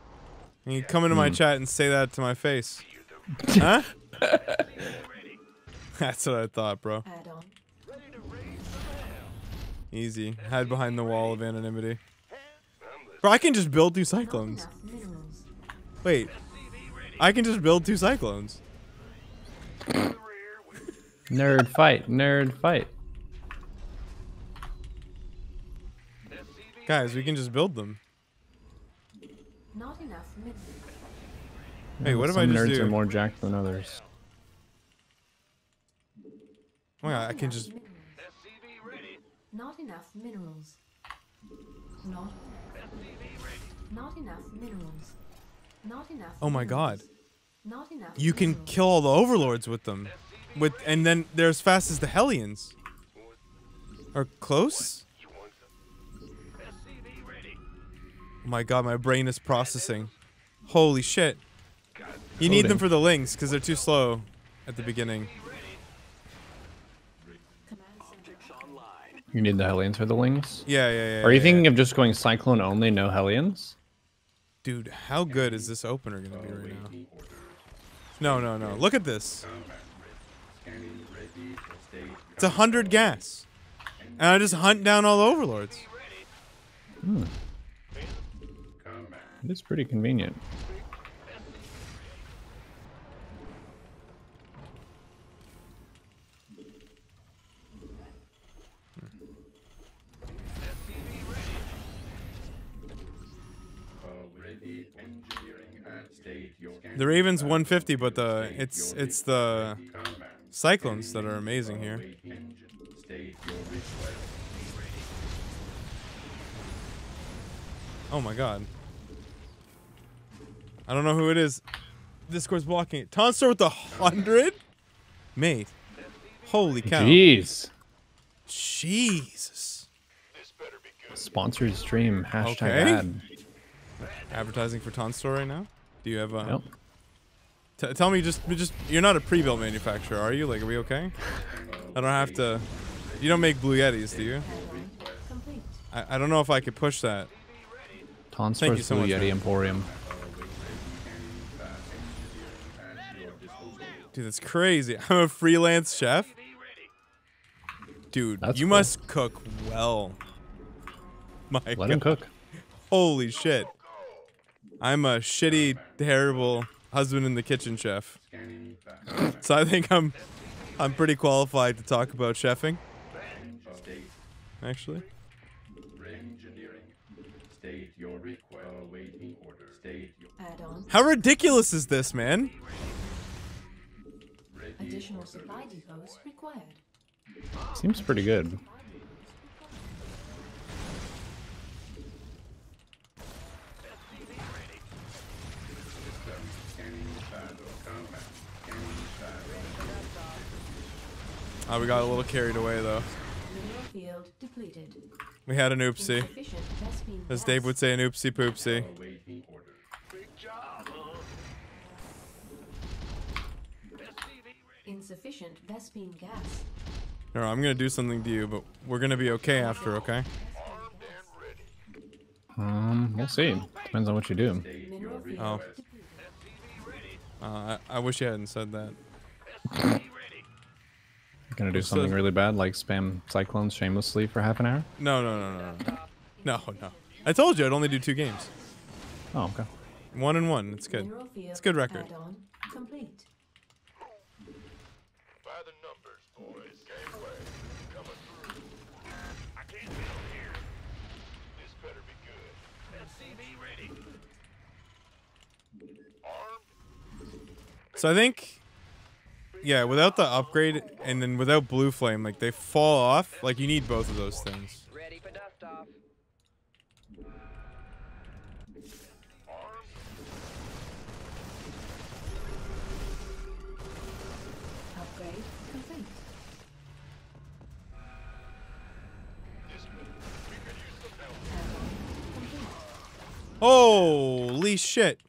And you come into my chat and say that to my face. Huh? That's what I thought, bro.
Add on.
Easy. Hide behind the wall of anonymity. Bro, I can just build 2
Not
cyclones.
enough minerals.
Wait. I can just build 2 cyclones.
Nerd fight. Nerd fight.
Guys, we can just build them.
Not enough minerals.
Wait, what if
Some
I just
nerds
do?
are more jacked than others.
Oh my god, I can just...
Not enough minerals. Not enough minerals. Not enough.
Oh my god.
minerals. Not enough.
You can
minerals.
kill all the overlords with them. And then they're as fast as the Hellions. Or close? Oh my god, my brain is processing. Holy shit. You need them
Loading.
for the links, because they're too slow at the beginning.
Command center.
You need the Hellions for the wings?
Yeah.
Are you thinking of just going Cyclone only, no Hellions?
Dude, how good is this opener gonna be right now? No. Look at this. It's 100 gas. And I just hunt down all the overlords.
It's pretty convenient.
The Raven's 150, but it's the Cyclones that are amazing here. Oh my god. I don't know who it is. Discord's blocking it. Tonsor with 100? Mate. Holy cow.
Jeez.
Jesus.
Sponsored stream. Hashtag
Okay.
ad.
Advertising for Tonsor right now? Do you have a...
Nope.
Tell me, just you're not a pre-built manufacturer, are you? Like, are we okay? I don't have to... You don't make Blue Yetis, do you?
Complete.
I don't know if I could push that. Thank you
Tonswor's
so
Blue
much,
Yeti
man.
Emporium.
Dude, that's crazy. I'm a freelance chef? Dude,
That's
you
cool.
must cook well. My
Let him
God.
cook.
Holy shit. I'm a shitty, terrible husband in the kitchen chef. So I think I'm pretty qualified to talk about chefing. Actually.
Add on.
How ridiculous is this, man?
Additional supply depots required.
Seems pretty good.
Oh, we got a little carried away, though.
Mineral field depleted.
We had an oopsie.
Insufficient Vespine
As
gas.
Dave would say, an oopsie poopsie.
Insufficient Vespine gas.
No, I'm gonna do something to you, but we're gonna be okay after, okay?
We'll see. Depends on what you do.
Mineral field
Oh.
depleted.
I wish you hadn't said that.
Gonna do something really bad, like spam cyclones shamelessly for half an hour?
No. No. I told you I'd only do 2 games.
Oh, okay.
1 and 1. It's good.
Mineral field
It's a good record.
add-on complete.
By the numbers, boys. Gateway coming through. I can't build here. This better be good. SCV ready. Armed.
So I think, yeah, without the upgrade and then without Blue Flame, like they fall off. Like you need both of those things.
Ready for dust off.
Upgrade complete.
This we could use some help.
Add-on complete.
Holy shit.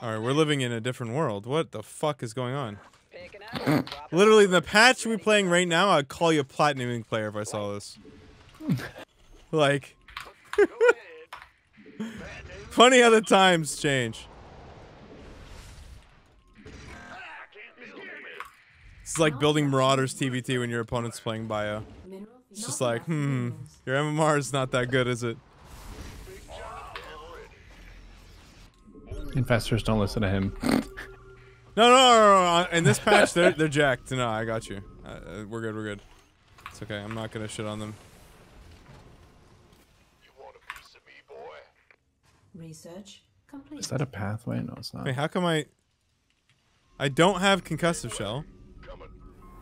Alright, we're living in a different world. What the fuck is going on?
Picking up. Dropping
Literally, the patch we're playing right now, I'd call you a platinuming player if I saw this. Like, funny how the times change. It's like building Marauders TVT when your opponent's playing Bio.
Mineral
It's just
not
like,
enough minerals.
your MMR is not that good, is it?
Investors don't listen to him.
No. In this patch, they're jacked. No, I got you. We're good. It's okay. I'm not gonna shit on them.
You want a piece of me, boy?
Research complete.
Is that a pathway? No, it's not.
Wait, how come I don't have concussive shell,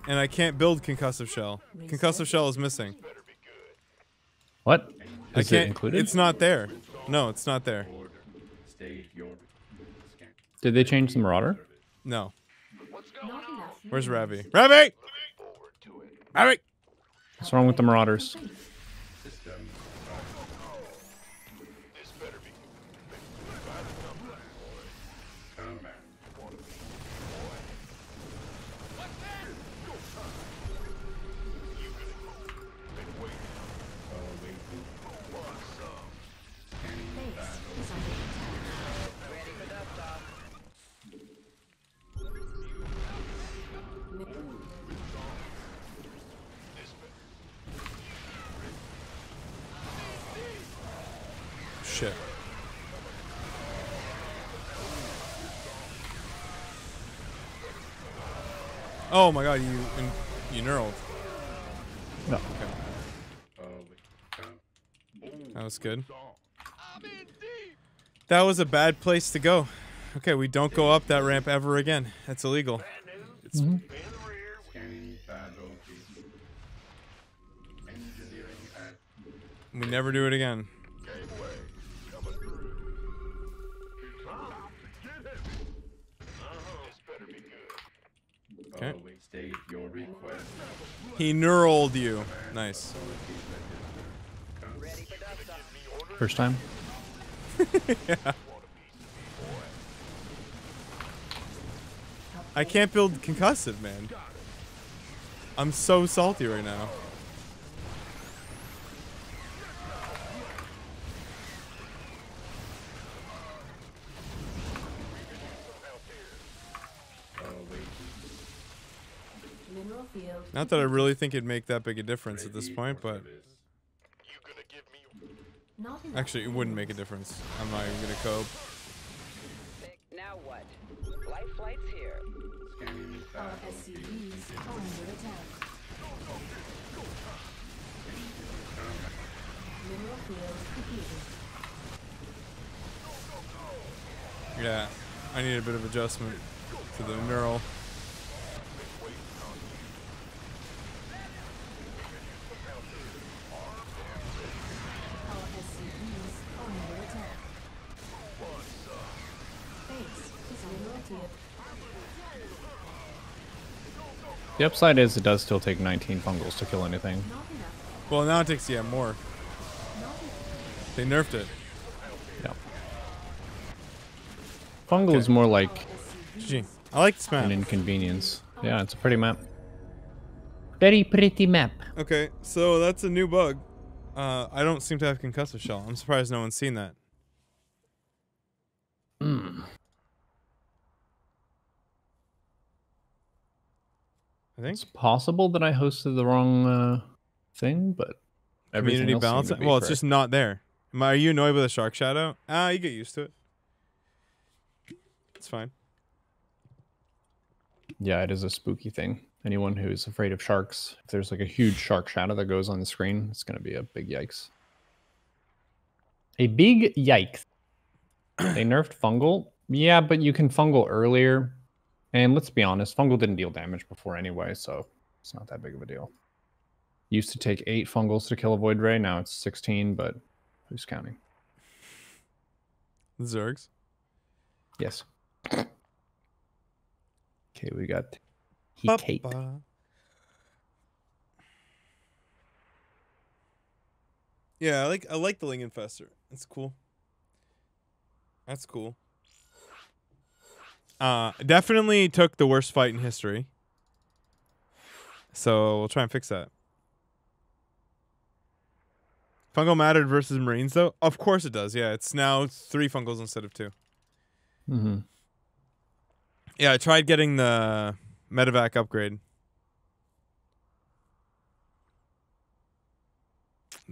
and I can't build concussive shell. Concussive shell is missing.
What?
I
Is
can't.
it included?
It's not there. No, it's not there.
Did they change the Marauder?
No.
Not enough
Where's
minerals.
Ravi? Ravi! Ravi!
What's wrong with the Marauders?
Base is under attack.
ready for dust off.
Shit. Oh my god, you knurled.
No.
That was good. That was a bad place to go. Okay, we don't go up that ramp ever again. That's illegal. It's we never do it again. Okay. He knurled you. Nice.
Ready for dust off.
First time?
Yeah. I can't build concussive, man. I'm so salty right now.
Mineral field.
Not that I really think it'd make that big a difference at this point, but
Not enough
actually it wouldn't make a difference. I'm not even gonna cope.
Now what? Life flight's here.
Our SCVs are under attack. Mineral field completed.
Yeah, I need a bit of adjustment to the neural.
Our SCVs are under attack. Base is mineral field.
The upside is it does still take 19 fungals to kill anything.
Not enough.
Well, now it takes more.
Not enough.
They nerfed it.
Yeah. Fungal is more like
GG. I like this
an
map.
inconvenience. Yeah, it's a pretty map. Very pretty map.
Okay, so that's a new bug. I don't seem to have concussive shell. I'm surprised no one's seen that. I think
It's possible that I hosted the wrong thing, but everything
community
else seemed
balance.
to be
Well, it's
correct.
just not there. Are you annoyed with the shark shadow? You get used to it. It's fine.
Yeah, it is a spooky thing. Anyone who's afraid of sharks, if there's like a huge shark shadow that goes on the screen, it's going to be a big yikes. A big yikes. They nerfed fungal. Yeah, but you can fungal earlier. And let's be honest, fungal didn't deal damage before anyway, so it's not that big of a deal. Used to take 8 fungals to kill a Void Ray. Now it's 16, but who's counting?
The Zergs.
Yes. Okay, we got Kate.
Papa. Yeah, I like the Ling Infestor. It's cool. That's cool. Definitely took the worst fight in history. So we'll try and fix that. Fungal mattered versus Marines, though? Of course it does, yeah. It's now 3 fungals instead of 2.
Mm-hmm.
Yeah, I tried getting the medevac upgrade.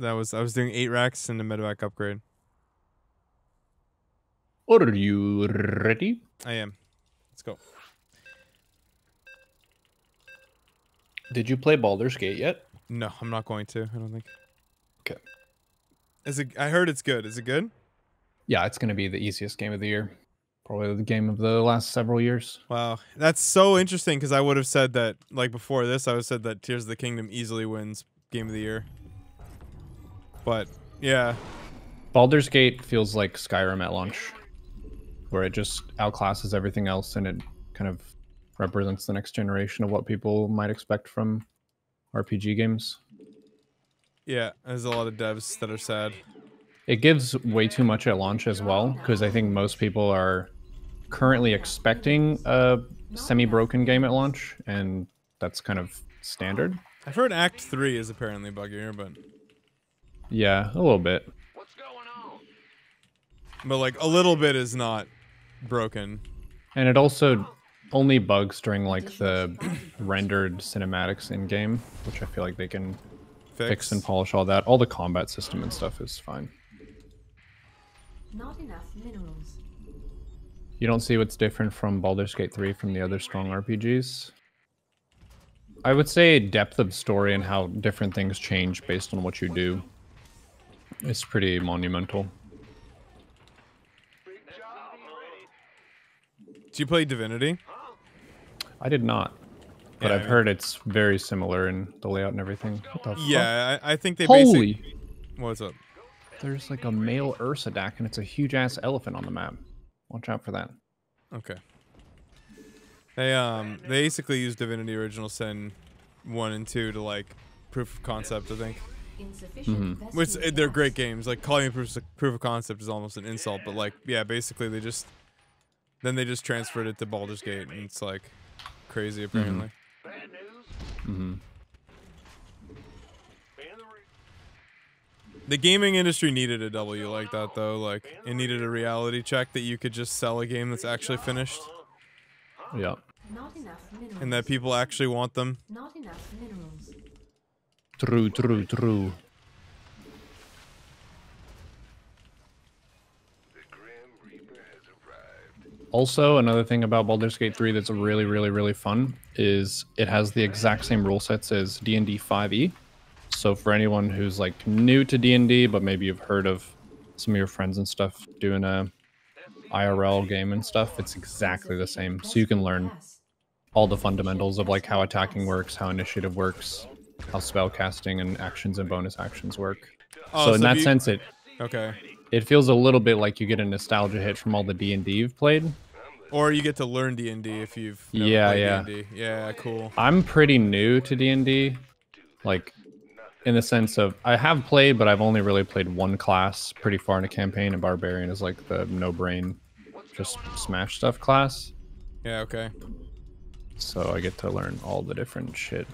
I was doing 8 racks and the medevac upgrade.
Are you ready?
I am. Let's go.
Did you play Baldur's Gate yet?
No, I'm not going to. I don't think.
Okay.
Is it? I heard it's good. Is it good?
Yeah, it's going to be the easiest game of the year. Probably the game of the last several years.
Wow, that's so interesting because I would have said that, like before this, I would have said that Tears of the Kingdom easily wins Game of the Year. But, yeah.
Baldur's Gate feels like Skyrim at launch, where it just outclasses everything else and it kind of represents the next generation of what people might expect from RPG games.
Yeah, there's a lot of devs that are sad.
It gives way too much at launch as well, because I think most people are currently expecting a semi-broken game at launch, and that's kind of standard.
I've heard Act 3 is apparently buggier, but...
Yeah, a little bit.
What's going on?
But, like, a little bit is not broken.
And it also only bugs during, like, the rendered cinematics in-game, which I feel like they can fix and polish all that. All the combat system and stuff is fine.
Not enough minerals.
You don't see what's different from Baldur's Gate 3 from the other strong RPGs? I would say depth of story and how different things change based on what you do is pretty monumental.
Do you play Divinity?
I did not, but
Yeah,
I've heard it's very similar in the layout and everything. What the fuck?
Yeah, I think they
Holy!
basically... What's up?
There's like a male Ursadak and it's a huge ass elephant on the map. Watch out for that.
Okay. They basically used Divinity Original Sin 1 and 2 to, like, proof of concept, I think.
Insufficient
Which,
vestige
they're
gas.
great games. Like, calling it proof of concept is almost an insult, but, like, yeah, basically they just... Then they just transferred it to Baldur's Gate, and it's, like, crazy, apparently.
Bad news?
Mm-hmm.
The gaming industry needed a W like that, though. Like, it needed a reality check that you could just sell a game that's actually finished,
Yeah.
Not enough minerals.
and that people actually want them.
Not enough minerals.
True, true, true.
The Grim Reaper has arrived.
Also, another thing about Baldur's Gate 3 that's really, really, really fun is it has the exact same rule sets as D&D 5e. So for anyone who's like new to D&D, but maybe you've heard of some of your friends and stuff doing a IRL game and stuff, it's exactly the same. So you can learn all the fundamentals of like how attacking works, how initiative works, how spell casting and actions and bonus actions work.
Oh,
So in that
you-
sense, it
Okay.
feels a little bit like you get a nostalgia hit from all the D&D you've played.
Or you get to learn D&D if you've never
Yeah,
played
yeah.
D&D. Yeah, cool.
I'm pretty new to D&D, like in the sense of I have played, but I've only really played one class pretty far in a campaign, and Barbarian is like the no-brain, just smash stuff class.
Yeah, okay.
So I get to learn all the different shit.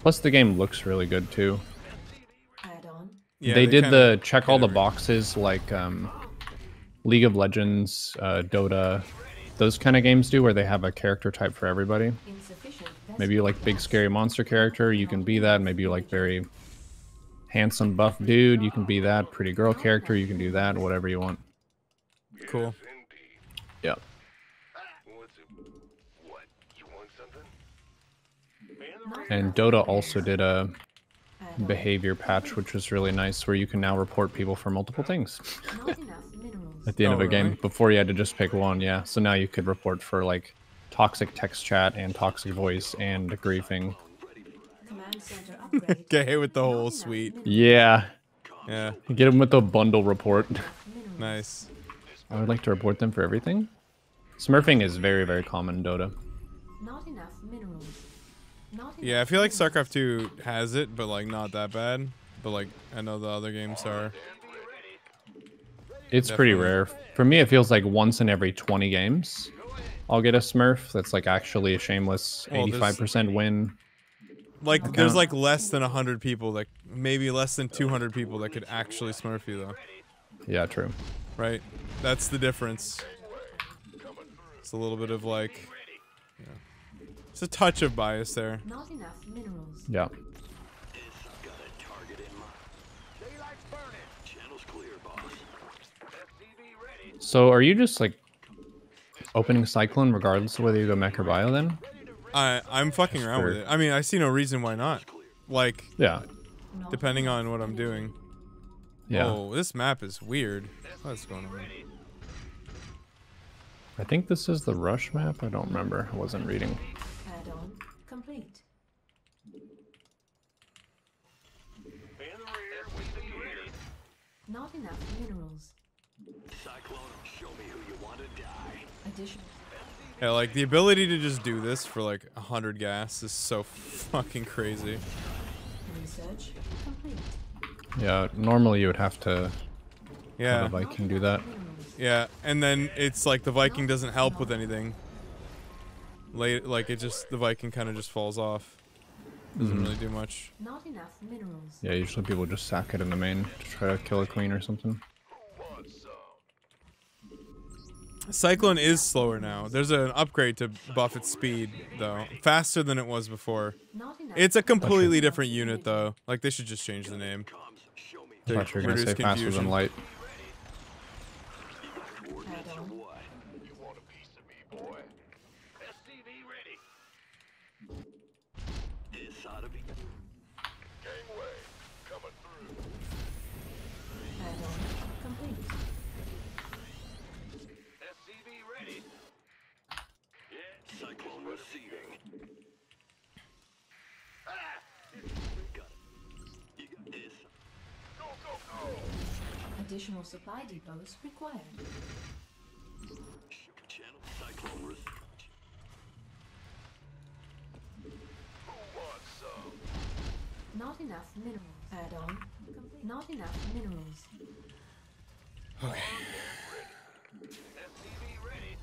Plus the game looks really good too.
Add on.
Yeah,
they did
kinda
the check all
hit
the
every-
boxes like League of Legends, Dota, those kind of games do, where they have a character type for everybody.
Insufficient
Maybe you like
vestige
big
gas.
scary monster character, you can be that. Maybe you like very handsome buff dude, you can be that. Pretty girl character, you can do that. Whatever you want.
Cool.
Yeah.
What's it? What? You want something?
Not
And
enough
Dota
minerals.
also did a
Add on.
behavior patch, which was really nice, where you can now report people for multiple things
Not enough minerals.
at the end
Oh,
of a game.
really?
Before you had to just pick one, yeah. So now you could report for like toxic text chat and toxic voice and griefing.
Command center upgrade.
Get hit with the
Not
whole
enough
suite.
minerals.
Yeah.
Yeah,
Get them with the bundle report.
Minerals.
nice.
I would like to report them for everything. Smurfing is very, very common in Dota.
Not enough minerals. Not
Yeah, I
enough
feel like
minerals.
StarCraft 2 has it, but like not that bad. But like I know the other games are.
It's pretty
Definitely.
rare. For me, it feels like once in every 20 games, I'll get a Smurf that's like actually a shameless
Well, there's-
85% win.
Like,
Okay.
there's like less than 100 people that, maybe less than 200 people that could actually smurf you though,
Yeah, true.
right? That's the difference. It's a little bit of like, yeah. It's a touch of bias there.
Not enough minerals.
Yeah.
Got a target in mind. Daylight's burning. Channel's clear, boss. SCV ready.
So are you just like opening Cyclone regardless of whether you go mech or bio then?
I'm fucking around with it. I mean, I see no reason why not. Like,
Yeah.
Not
depending
enough
on what I'm doing.
Yeah.
Oh, this map is weird. What's going on?
I think this is the rush map. I don't remember. I wasn't reading.
Add-on complete.
In the rear, SCV ready.
Not enough minerals.
Cyclone, show me who you want to die.
Additional.
Yeah, like the ability to just do this for like 100 gas is so fucking crazy.
Research complete.
Yeah, normally you would have to have
Yeah,
a Viking do that.
Minerals.
yeah, and then it's like the Viking doesn't help with anything. Like it just, the Viking kind of just falls off. Doesn't really do much.
Not enough minerals.
Yeah, usually people just sack it in the main to try to kill a queen or something.
Cyclone is slower now. There's an upgrade to buff its speed though, faster than it was before.
Not enough.
It's a completely different unit though. Like they should just change the name.
Show me
I thought you were gonna
reduce
say faster than
confusion.
light.
Add-on.
what? You want a piece of me, boy? SCV ready. It's out of Gangway, coming through.
Add-on complete.
SCV ready. Yeah, Cyclone receiving. Ah! Got it. You got this. Go, go, go!
Additional supply depots required.
Channel Cyclone receiving. Who wants some?
Not enough minerals. Add-on complete. Not enough minerals.
SCV ready.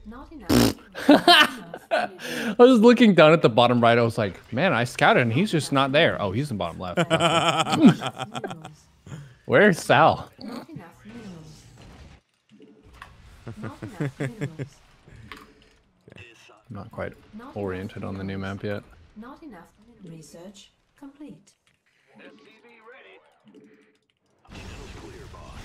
Not enough. Minerals.
I was looking down at the bottom right. I was like, man, I scouted and he's just not there. Oh, he's in bottom left.
Minerals.
Where's Sal?
Not enough minerals. Not enough minerals.
I'm not quite
Not
oriented on the new map yet.
Not enough research complete.
SCV ready. Channel's clear, boss.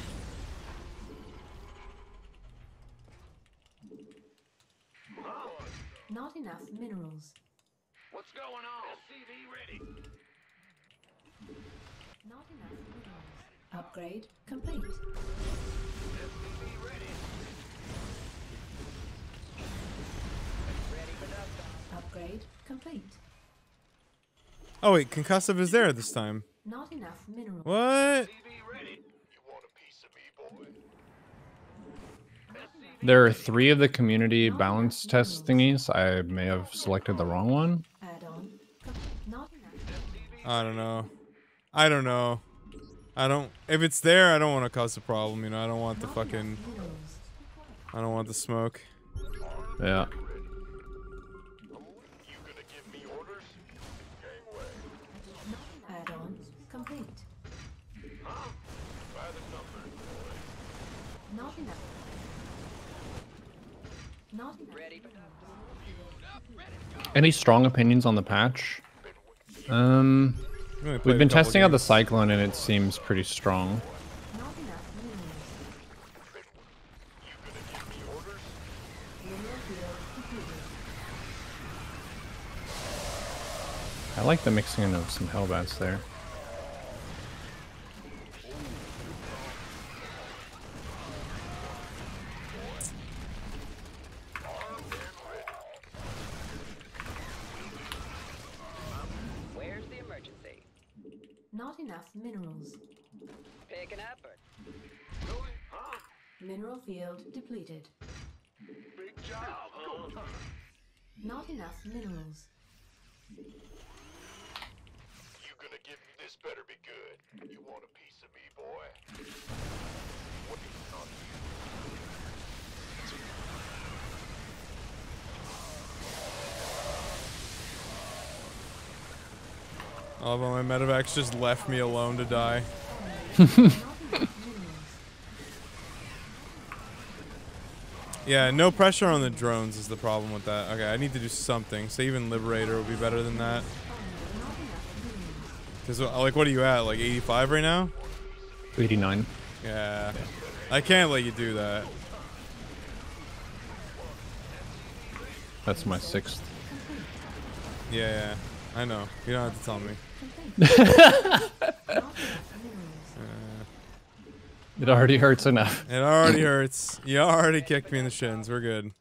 Not enough minerals.
What's going on? SCV ready.
Not enough minerals. Upgrade complete.
SCV ready.
Upgrade complete.
Oh wait, concussive is there this time.
Not enough minerals.
What?
SCV ready. You want a piece of me, boy?
There are 3 of the community balance test thingies. I may have selected the wrong one.
Add-on. Not enough.
I don't know. I don't know. I don't. If it's there, I don't want to cause a problem. You know, I don't want the fucking.
Minerals.
I don't want the smoke.
Yeah.
You gonna give me orders? Gangway.
Add-on complete.
By the numbers, boy.
Not enough. Not enough.
Ready for
Any strong opinions on the patch?
We only played
We've
a
been
couple
testing out the
games.
Cyclone and it seems pretty strong.
Not enough minerals.
You gonna give me orders?
Mineral field completed.
I like the mixing in of some Hellbats there.
Where's the emergency?
Not enough minerals.
Picking up or
Going, huh?
Mineral field depleted.
Big job, huh?
Not enough minerals.
You gonna give me this better be good. You want a piece of me, boy?
Although my medevacs just left me alone to die. Yeah, no pressure on the drones is the problem with that. Okay, I need to do something. So even Liberator would be better than that. Because, like, what are you at? Like 85 right now?
89.
Yeah. I can't let you do that.
That's my 6th.
Yeah, I know. You don't have to tell me.
It already hurts enough.
It already hurts. You already kicked me in the shins. We're good.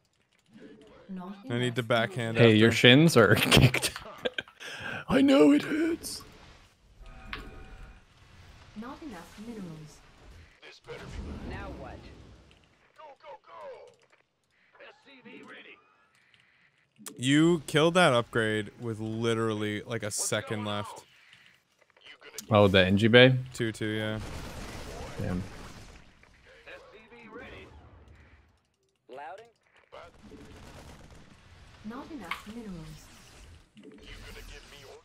I need to backhand
Hey,
after.
your shins are kicked. I know it hurts.
Not enough minerals.
This better be.
Now what?
Go, go, go! SCV ready.
You killed that upgrade with literally like a second left.
Oh, the NG Bay?
2-2, yeah.
Damn.
SCV ready.
Louding?
Not enough minerals.
You gonna give me your...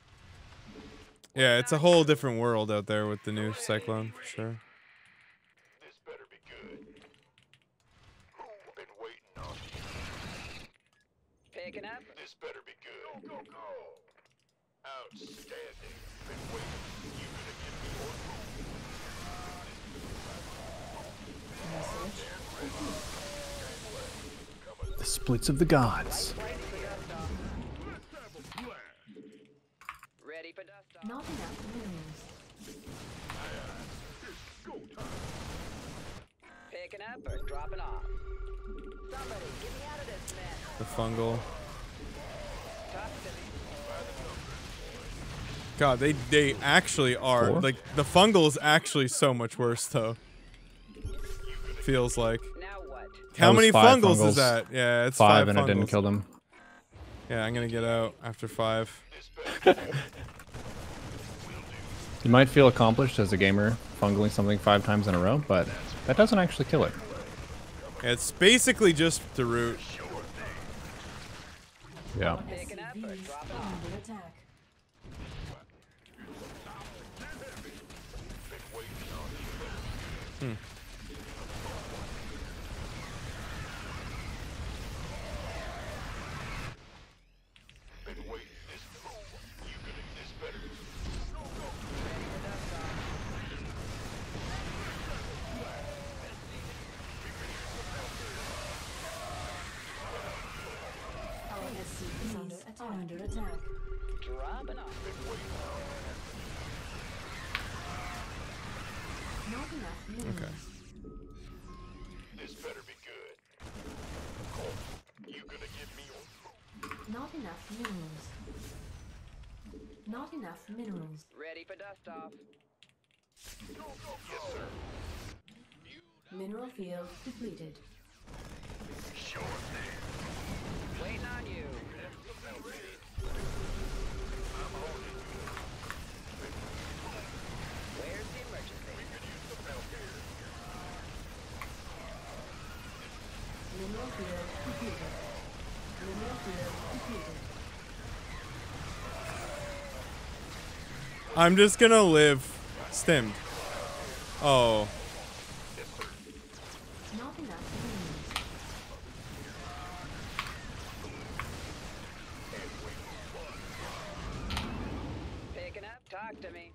Yeah, it's a whole different world out there with the new Cyclone, for sure.
This better be good. Who been waiting on you?
Picking up?
This better be good. Go, go, go! Outstanding. Been waiting. You gonna give me your...
The splits of the gods.
Ready for dust off.
Not enough minerals.
Picking up or dropping off? Somebody, get me out of this mess.
The fungal.
Talk to me.
God, they actually are.
4?
Like, the fungal is actually so much worse, though. Feels like.
Now what?
How
was
many
5
fungals
fungals.
is that? Yeah, it's
5
5
and
fungals.
it didn't kill them.
Yeah, I'm gonna get out after 5.
You might feel accomplished as a gamer fungling something 5 times in a row, but that doesn't actually kill it.
Yeah, it's basically just the root.
Yeah.
Picking up or
SCVs
dropping
are
off?
under attack.
Been waiting. This... You gonna... This better...
Our SCVs are under attack.
Dropping off.
Not enough minerals.
Okay.
This better be good. You gonna give me your...
Not enough minerals. Not enough minerals.
Ready for dust off.
Yes, sir.
Mineral field depleted.
Sure thing.
Waiting on you. Where's the emergency?
Mineral field depleted. Mineral field depleted.
I'm just gonna live stimmed. Oh.
Not enough minerals.
Picking up? Talk to me.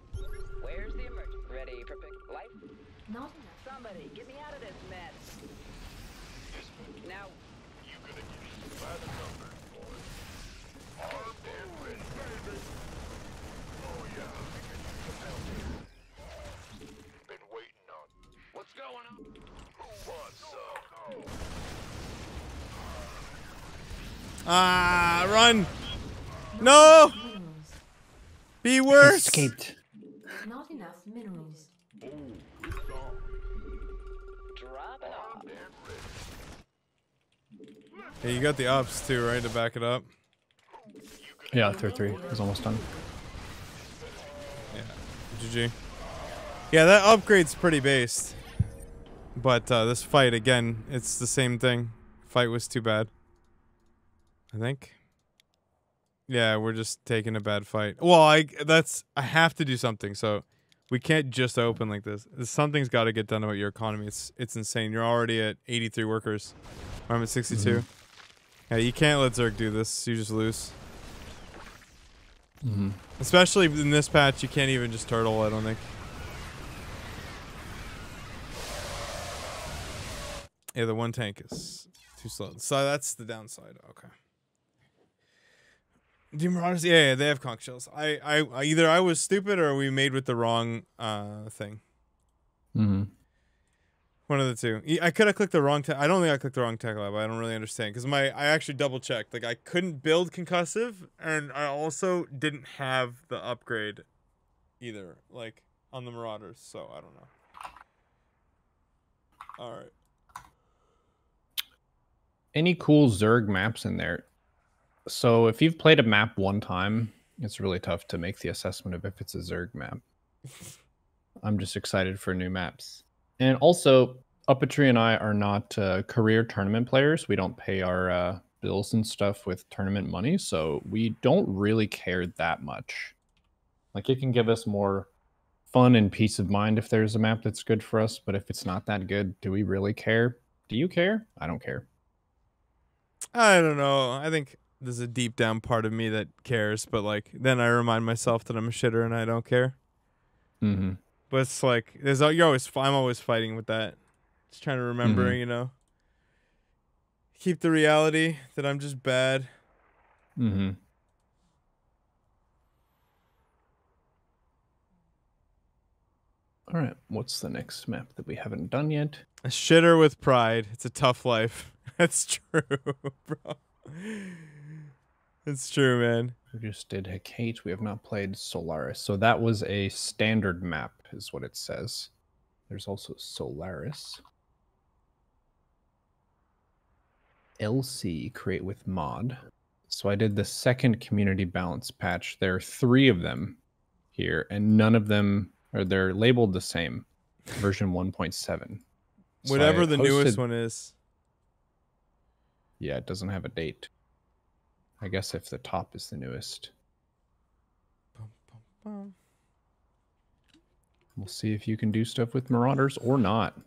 Where's the emergency? Ready for pick life?
Not enough.
Somebody, get me out of this mess. Now,
You gonna give me by the numbers, boy. Armed and ready, baby. Oh, yeah. Been waiting on... What's going on? Who wants some?
Ah, run! No!
Minerals.
Be worse!
Escaped.
Not enough minerals.
dropping off.
Yeah, you got the ups too, right, to back it up?
Yeah, third 3 is almost done.
Yeah. GG. Yeah, that upgrade's pretty based. But this fight, again, it's the same thing. Fight was too bad. I think. Yeah, we're just taking a bad fight. Well, I have to do something, so we can't just open like this. Something's got to get done about your economy. It's insane. You're already at 83 workers. I'm at 62.
Mm-hmm.
Yeah, you can't let Zerg do this. You just lose.
Mm-hmm.
Especially in this patch, you can't even just turtle, I don't think. Yeah, the one tank is too slow. So that's the downside. Okay. Do Marauders? Yeah, they have conch shells. I either I was stupid or we made with the wrong thing.
Mm-hmm.
One of the two. I could have clicked the wrong I don't think I clicked the wrong tech lab. I don't really understand because I actually double checked. Like I couldn't build concussive, and I also didn't have the upgrade either. Like on the Marauders, so I don't know. All right.
Any cool Zerg maps in there? So if you've played a map one time, it's really tough to make the assessment of if it's a Zerg map. I'm just excited for new maps. And also, UpATree and I are not career tournament players. We don't pay our bills and stuff with tournament money, so we don't really care that much. Like, it can give us more fun and peace of mind if there's a map that's good for us, but if it's not that good, do we really care? Do you care? I don't care.
I don't know. I think there's a deep down part of me that cares, but like then I remind myself that I'm a shitter and I don't care.
Mm-hmm.
But it's like I'm always fighting with that. Just trying to remember,
Mm-hmm.
you know. Keep the reality that I'm just bad.
Mm-hmm. All right, what's the next map that we haven't done yet?
A shitter with pride. It's a tough life. That's true, bro. It's true, man.
We just did Hecate. We have not played Solaris. So that was a standard map, is what it says. There's also Solaris. LC, create with mod. So I did the second community balance patch. There are 3 of them here, and none of them they're labeled the same. Version 1.7.
Whatever the newest one is.
Yeah, it doesn't have a date. I guess if the top is the newest. We'll see if you can do stuff with Marauders or not.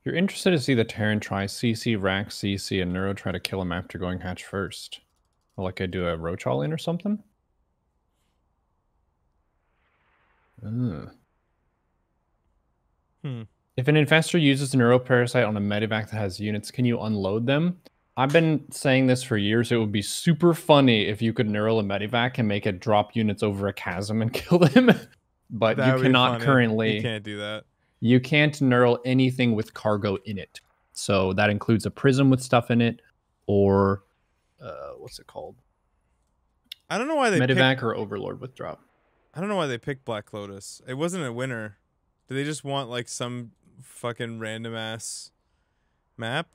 You're interested to see the Terran try CC, Rack, CC, and Neuro try to kill him after going hatch first. Like I do a roach all in or something? If an infestor uses a neuroparasite on a medevac that has units, can you unload them? I've been saying this for years. It would be super funny if you could neural a medevac and make it drop units over a chasm and kill them. But you cannot currently.
You can't do that.
You can't neural anything with cargo in it. So that includes a prism with stuff in it, or what's it called?
I don't know why they
medevac or overlord with drop.
I don't know why they picked Black Lotus. It wasn't a winner. Do they just want like some fucking random ass map?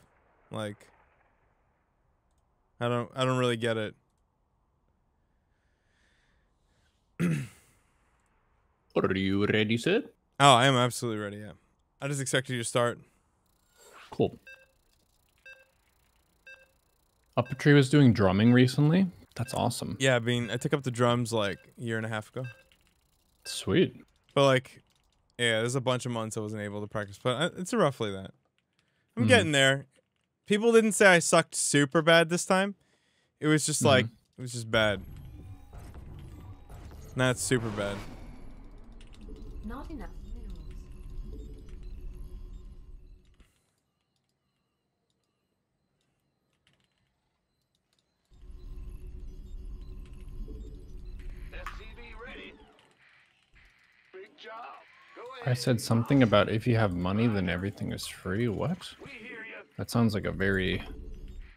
Like I don't really get it.
Are you ready, Sid?
Oh, I am absolutely ready, yeah. I just expected you to start.
Cool. UpATree was doing drumming recently. That's awesome.
Yeah, I took up the drums like a year and a half ago.
Sweet.
But like, yeah, there's a bunch of months I wasn't able to practice, but it's roughly that. I'm getting there. People didn't say I sucked super bad this time. It was just like, it was just bad. Not super bad.
Not enough minerals.
SCV ready. Big job. Go
I
ahead.
said something about if you have money, then everything is free. What?
We hear you.
That sounds like a very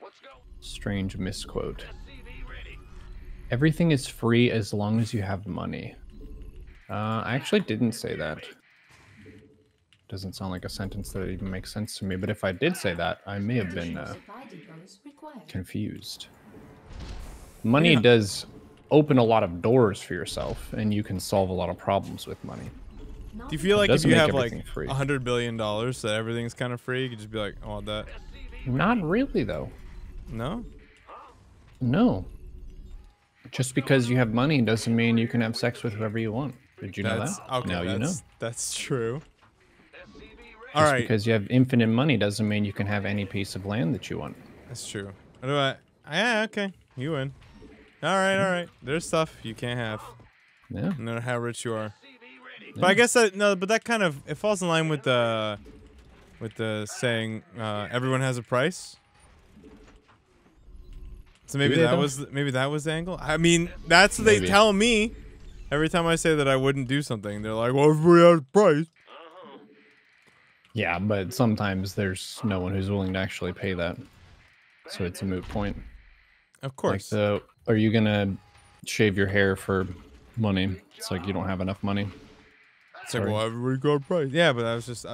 Let's go.
strange misquote.
SCV ready.
Everything is free as long as you have money. I actually didn't say that. Doesn't sound like a sentence that even makes sense to me. But if I did say that, I may have been
Supply depots required.
confused. Money does open a lot of doors for yourself, and you can solve a lot of problems with money.
Do you feel like if
doesn't
you
make
have like
everything free.
$100 billion that everything's kind of free? You could just be like, I want that.
Not really, though.
No?
No. Just because you have money doesn't mean you can have sex with whoever you want. Did you know that?
Okay,
Now you know.
That's true.
Just
All right.
because you have infinite money doesn't mean you can have any piece of land that you want.
That's true. What do I? Yeah, okay. You win. All right. There's stuff you can't have.
Yeah.
No matter how rich you are. But I guess that but that kind of it falls in line with the saying everyone has a price. So maybe that was the angle. I mean, that's what they tell me every time I say that I wouldn't do something. They're like, "Well, everybody has a price."
Yeah, but sometimes there's no one who's willing to actually pay that. So it's a moot point.
Of course.
Like, so are you gonna shave your hair for money? It's like you don't have enough money.
It's like, well, everybody got a price. Yeah, but that was just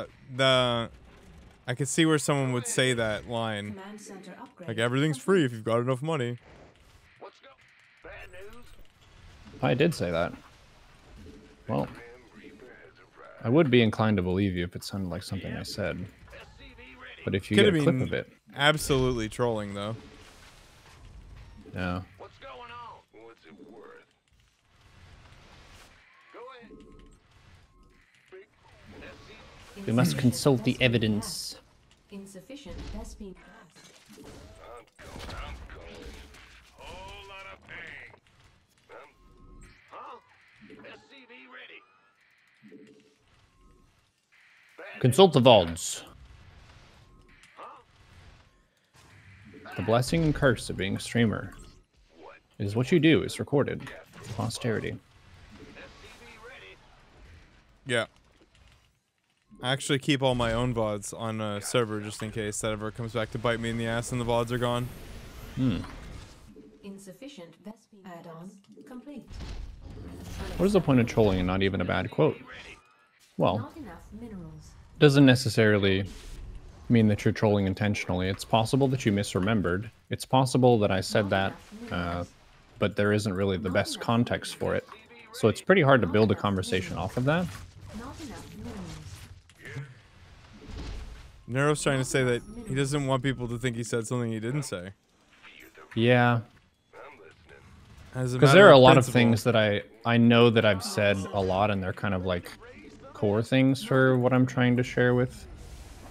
I could see where someone would say that line.
Command center upgrade.
Like, everything's free if you've got enough money.
Let's go. Bad news.
If I did say that, well, I would be inclined to believe you if it sounded like something I said. But if you get a clip of it,
absolutely trolling though.
yeah.
What's going on? What's it worth? Go ahead.
We must consult the evidence.
Insufficient Vespine gas.
I'm going. Whole lot of bang. Huh? SCV ready.
Consult the VODs. The blessing and curse of being a streamer is what you do is recorded for posterity.
SCV ready.
Yeah. I actually keep all my own VODs on a server just in case that ever comes back to bite me in the ass and the VODs are gone.
Insufficient Vespine add-on complete.
What is the point of trolling and not even a bad quote? Well,
Not enough minerals.
doesn't necessarily mean that you're trolling intentionally. It's possible that you misremembered. It's possible that I said that, but there isn't really the best context for it. So it's pretty hard to build a conversation off of that.
Not enough minerals.
Neuro's trying to say that he doesn't want people to think he said something he didn't say.
Yeah,
As a
because
matter
there are a lot of
principle.
things that I know that I've said a lot, and they're kind of like core things for what I'm trying to share with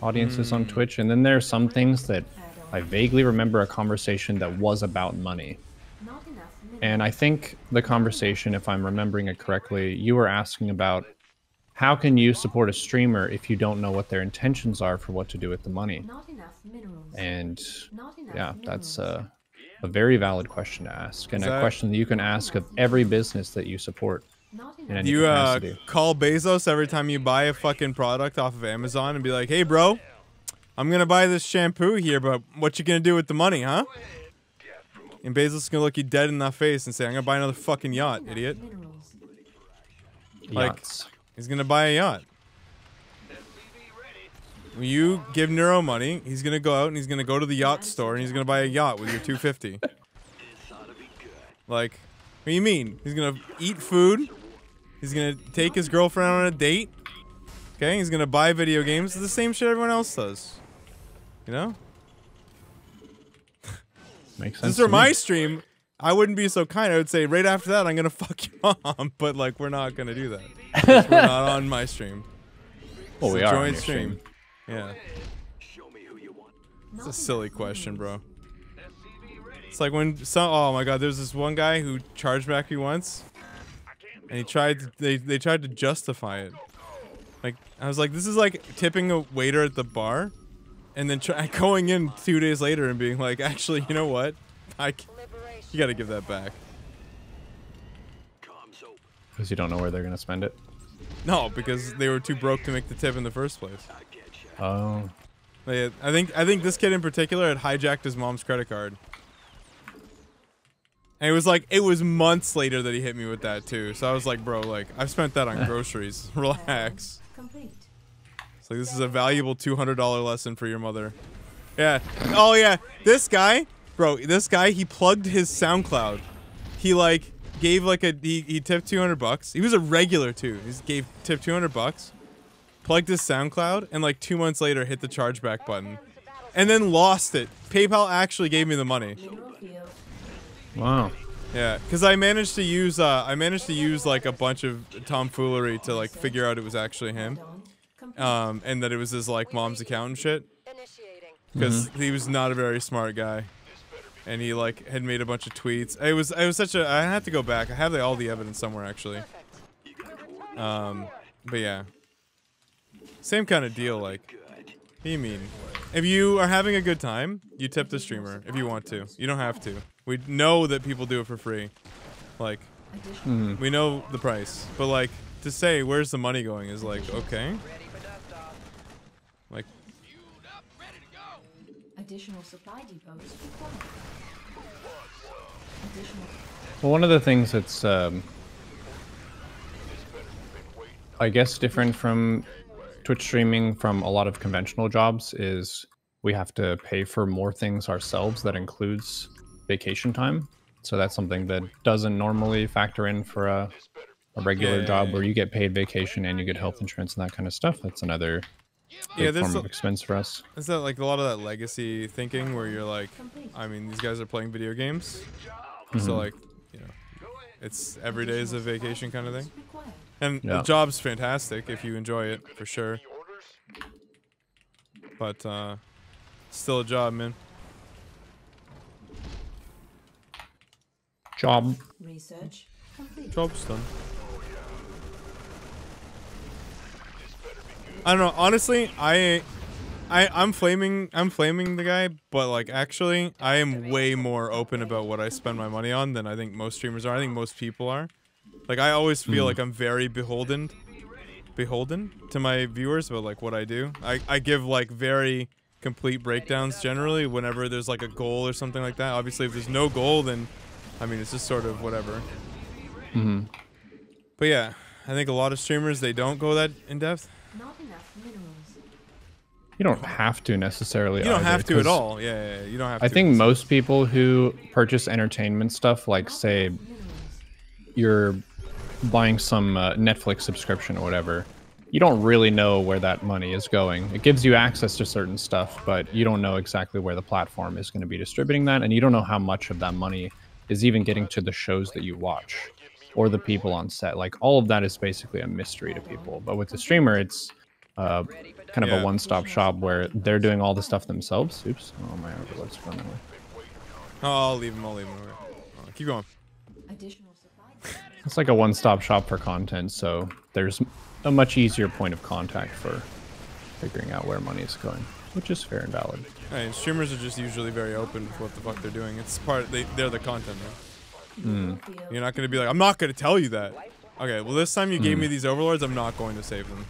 audiences on Twitch. And then there are some things that I vaguely remember a conversation that was about money.
Not enough minerals.
And I think the conversation, if I'm remembering it correctly, you were asking about how can you support a streamer if you don't know what their intentions are for what to do with the money?
Not enough minerals.
And
Not enough
yeah, that's
minerals.
a very valid question to ask, and
Is
a
that-
question that you can ask of every business that you support
Not
in
enough.
any
You
capacity.
call Bezos every time you buy a fucking product off of Amazon and be like, "Hey, bro, I'm gonna buy this shampoo here, but what you gonna do with the money, huh?" And Bezos is gonna look you dead in the face and say, "I'm gonna buy another fucking yacht,
Enough
idiot."
minerals.
like-
Yachts.
He's gonna buy a yacht. When you give Neuro money, he's gonna go out and he's gonna go to the yacht store and he's gonna buy a yacht with your 250. Like, what do you mean? He's gonna eat food. He's gonna take his girlfriend on a date. Okay, he's gonna buy video games. It's the same shit everyone else does. You know?
Makes sense.
Since
to
for
me.
my stream, I wouldn't be so kind. I would say right after that, I'm gonna fuck your mom. But like, we're not gonna do that. 'Cause we're not on my stream.
Well, we
It's a
are on
joint
your stream.
Yeah.
Show me who you want.
It's a silly question, bro. It's like when some. Oh my god, there's this one guy who charged back me once, and he tried. They tried to justify it. Like I was like, this is like tipping a waiter at the bar, and then going in 2 days later and being like, actually, you know what? You got to give that back.
Comms open.
Because you don't know where they're gonna spend it.
No, because they were too broke to make the tip in the first place.
I get you.
Oh,
I think this kid in particular had hijacked his mom's credit card. And it was months later that he hit me with that too. So I was like, bro, like I've spent that on groceries. Relax.
Complete.
It's like, this is a valuable $200 lesson for your mother. Yeah. Oh yeah. This guy, bro. This guy, he plugged his SoundCloud. He like gave like he tipped $200. He was a regular too. He tipped $200. Plugged his SoundCloud, and like 2 months later hit the chargeback button, and then lost it. PayPal actually gave me the money.
Wow.
Yeah, because I managed to use like a bunch of tomfoolery to like figure out it was actually him, and that it was his like mom's account and shit. Because he was not a very smart guy, and he like had made a bunch of tweets. It was such a. I had to go back. I have all the evidence somewhere actually. But yeah. Same kind of deal, like, what do you mean? If you are having a good time, you tip the streamer if you want to. You don't have to. We know that people do it for free. Like, we know the price. But, like, to say, where's the money going is like, okay. Like,
Additional supply depots required. Additional.
Well, one of the things that's, I guess, different from Twitch streaming from a lot of conventional jobs is we have to pay for more things ourselves. That includes vacation time. So that's something that doesn't normally factor in for a regular job where you get paid vacation and you get health insurance and that kind of stuff. That's another big form of expense for us.
Is that like a lot of that legacy thinking where you're like, I mean, these guys are playing video games. So like, you know, it's every day is a vacation kind of thing. And the job's fantastic if you enjoy it, for sure. But, still a job, man.
Job.
Research complete.
Job's done. I don't know, honestly, I'm flaming the guy, but like actually, I am way more open about what I spend my money on than I think most streamers are. I think most people are. Like, I always feel like I'm very beholden to my viewers about, like, what I do. I give, like, very complete breakdowns, generally, whenever there's, like, a goal or something like that. Obviously, if there's no goal, then, I mean, it's just sort of whatever. But, yeah, I think a lot of streamers, they don't go that in-depth.
Not enough minerals.
You don't have to necessarily.
You don't have to at all. Yeah, you don't have to.
I think most people who purchase entertainment stuff, like, say, you're buying some Netflix subscription or whatever, you don't really know where that money is going. It gives you access to certain stuff, but you don't know exactly where the platform is going to be distributing that, and you don't know how much of that money is even getting to the shows that you watch or the people on set. Like, all of that is basically a mystery to people. But with the streamer, it's kind of a one-stop shop where they're doing all the stuff themselves. Oops. Oh, my overload's running away.
Oh, I'll leave him. Oh, keep going.
Additional supply.
It's like a one-stop shop for content, so there's a much easier point of contact for figuring out where money is going, which is fair and valid.
Hey, streamers are just usually very open with what the fuck they're doing. It's they're the content, man. You're not gonna be like, I'm not gonna tell you that. Okay, well this time you gave me these overlords, I'm not going to save them.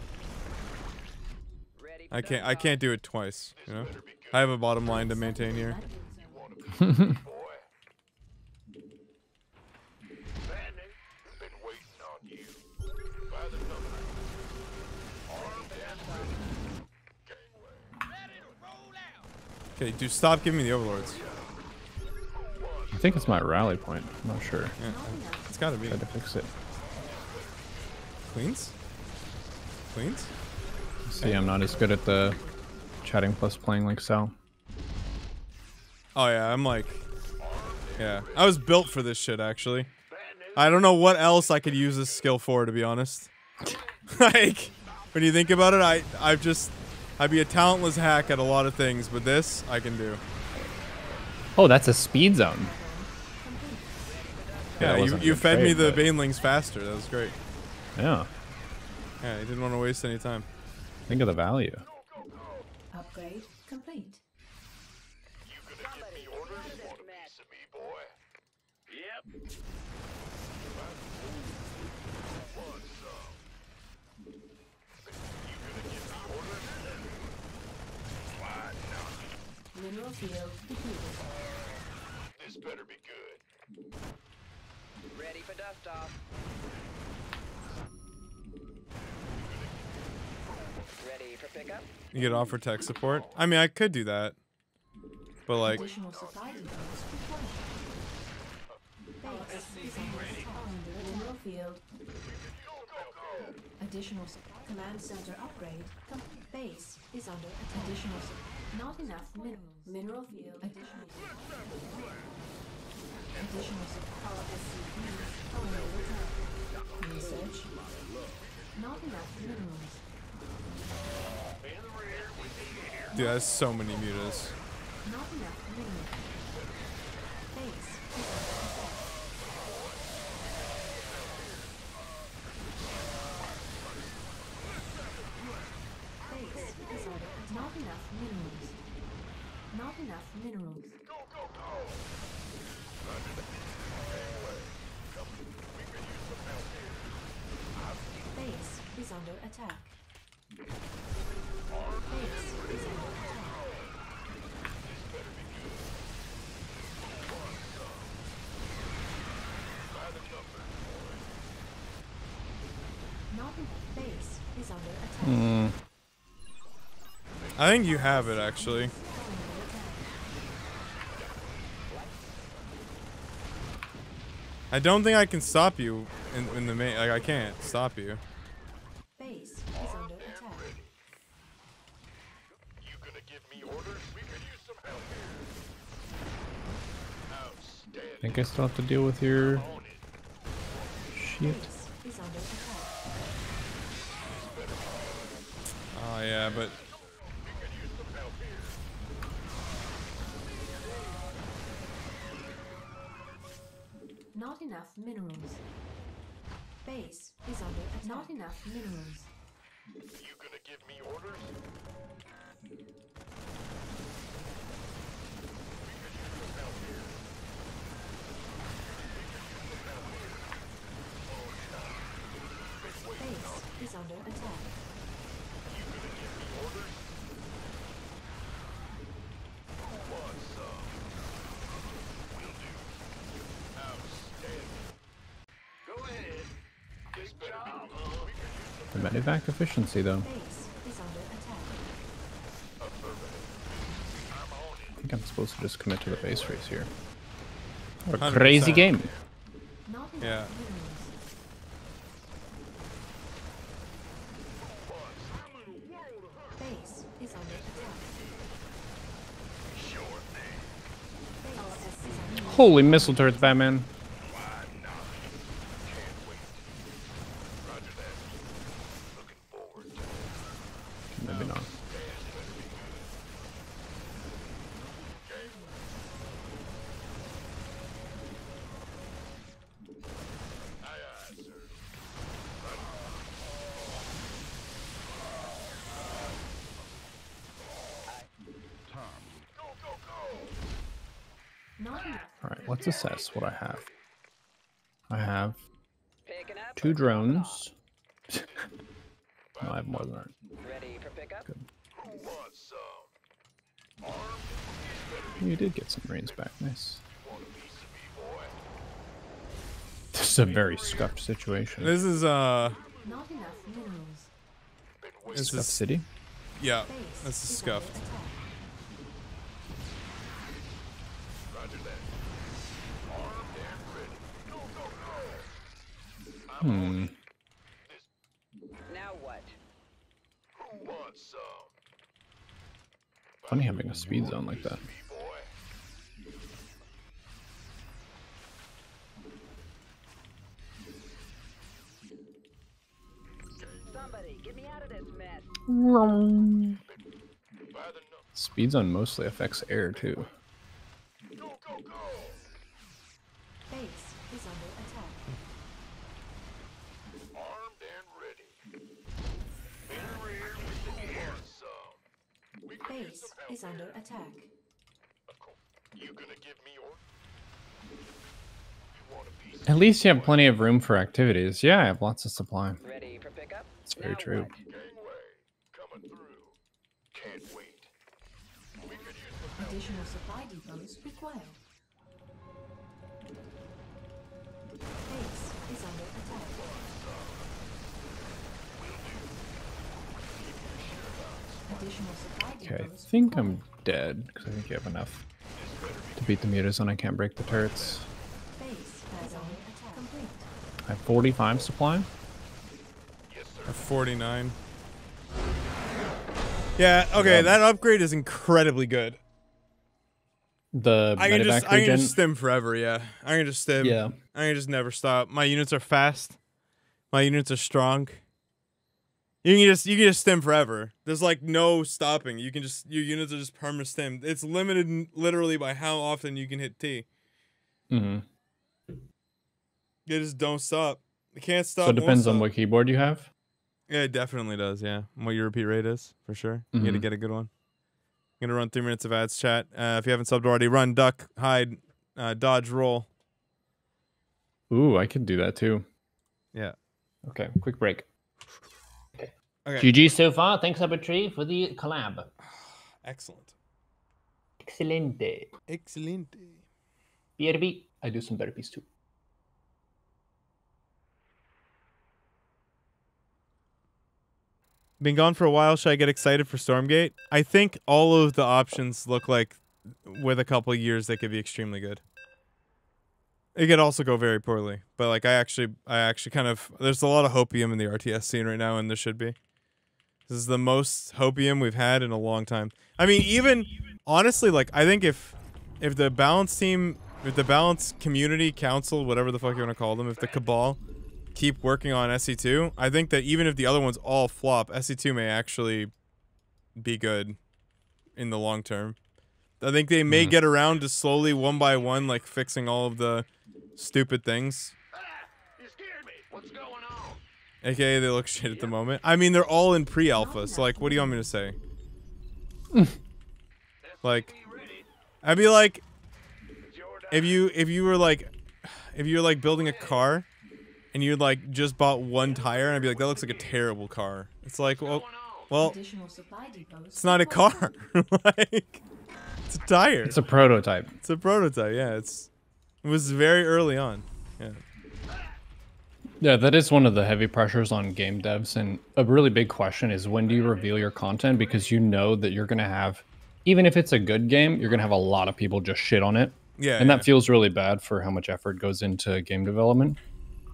I can't do it twice, you know? I have a bottom line to maintain here. Okay, dude, stop giving me the overlords.
I think it's my rally point. I'm not sure.
Yeah, it's gotta be.
Tried to fix it.
Queens? Queens?
See, I'm not as good at the chatting plus playing like Sal.
Oh yeah, I'm like, yeah. I was built for this shit, actually. I don't know what else I could use this skill for, to be honest. Like, when you think about it, I'd be a talentless hack at a lot of things, but this, I can do.
Oh, that's a speed zone.
Yeah, you fed me the banelings faster. That was great.
Yeah.
Yeah, you didn't want to waste any time.
Think of the value.
Upgrade complete. Mineral field depleted.
This better be good.
Ready for dust off. Ready for pick up?
You get offer tech support. I mean, I could do that, but like,
Additional supply depots required. Base is under mineral field. Additional command center upgrade. Base is under additional. Not enough mineral field. Additional power SCPs under attack. Research. Not enough minerals.
dude, that's so many mutas.
Not enough minerals. Base is under attack. Base is under attack. Not enough minerals. Not enough minerals. Base is under attack. Base is under attack. Not enough. Base is under attack.
I think you have it actually. I don't think I can stop you in the main. Like, I can't stop you.
Base is under attack.
You gonna give me orders? We could use some help here. Outstanding.
I think I still have to deal with your
On it.
shit.
Base is under attack.
Oh yeah, but
We could use some help here.
Not enough minerals. Base is under attack. Not enough minerals.
You gonna give me orders? We could use some help here.
Base is under attack.
You gonna give me orders? Who wants some? Will do. Outstanding. Go ahead. This better be good. We could use some
The medevac efficiency, though.
Base is under attack.
affirmative. I'm on it.
I think I'm supposed to just commit to the base race here. What a
100%.
crazy game.
Not enough
Yeah.
minerals. Base is under attack.
Sure thing.
Base is under
Holy missile turrets, Batman.
Why not? Can't wait. Roger that. Looking forward to it.
Maybe not.
Aye, aye, sir. Go, go, go!
not enough.
Alright, let's assess what I have. I have
Picking up.
2 drones. No, I have more than that.
Ready for pickup?
Who wants some? Armed?
You did get some Marines back. Nice.
Want a piece of me, boy?
This is a very scuffed situation.
this is
Not enough minerals.
Been waiting.
this
Scuffed
is
city?
yeah,
Base
this is
is
scuffed.
under attack.
Roger that. Armed and ready. Go, go, go!
Hmm.
Now what?
Who wants some?
Funny having a speed zone like that.
Me, boy.
Somebody, get me out of this mess.
By the
Speed zone mostly affects air too.
Go, go, go!
Base is under attack.
Armed and ready. In rear with the air. Some. We could use
Base
some help
is under
here.
attack.
Of course. You gonna give me orders? You want a piece of
At least you have plenty of room for activities. Yeah, I have lots of supply.
Ready for pickup?
It's very
Now
true.
what?
gangway? Coming through. Can't wait. We could use some help.
Additional supply depots required. Base is under attack. Additional supply
Okay, I
depots
think I'm
required.
dead because I think you have enough to beat the mutas and I can't break the turrets.
Base is under attack. Complete.
I have 45 supply.
Or 49. Yeah, okay,
Yep.
that upgrade is incredibly good.
The
I can
medevac
just
regen.
stim forever, yeah. I can just stim.
Yeah.
I can just never stop. My units are fast. My units are strong. You can just stim forever. There's like no stopping. You can just your units are just perma stimmed. It's limited literally by how often you can hit T.
Mm-hmm.
You just don't stop. You can't stop.
So it depends
won't
on
stop.
what keyboard you have.
Yeah, it definitely does, yeah. What your repeat rate is, for sure. You gotta
Mhm.
get a good one. I'm gonna run 3 minutes of ads chat. If you haven't subbed already, run, duck, hide, dodge, roll.
Ooh, I could do that too.
Yeah.
Okay, quick break.
Okay.
GG so far. Thanks, UpATree, for the collab.
Excellent.
Excelente.
Excelente.
BRB. I do some burpees too.
Been gone for a while. Should I get excited for Stormgate? I think all of the options look like with a couple of years they could be extremely good. It could also go very poorly, but like I actually kind of there's a lot of hopium in the RTS scene right now, and there should be. This is the most hopium we've had in a long time. I mean, even honestly, like I think if the balance team, if the balance community council, whatever the fuck you want to call them, if the cabal keep working on SE2, I think that even if the other ones all flop, SE2 may actually be good in the long term. I think they may get around to slowly, one by one, like fixing all of the stupid things.
You scared me. What's going on?
AKA they look shit at the moment. I mean, they're all in pre-alpha, so like, what do you want me to say? Like, I'd be like, if you were like building a car, and you like just bought one tire, and I'd be like, that looks like a terrible car. It's like, well,
Additional supply depots
it's not a car. Like, it's a tire.
It's a prototype.
It's a prototype. Yeah, it was very early on. Yeah.
Yeah, that is one of the heavy pressures on game devs, and a really big question is when do you reveal your content, because you know that you're gonna have, even if it's a good game, you're gonna have a lot of people just shit on it.
Yeah.
And that feels really bad for how much effort goes into game development.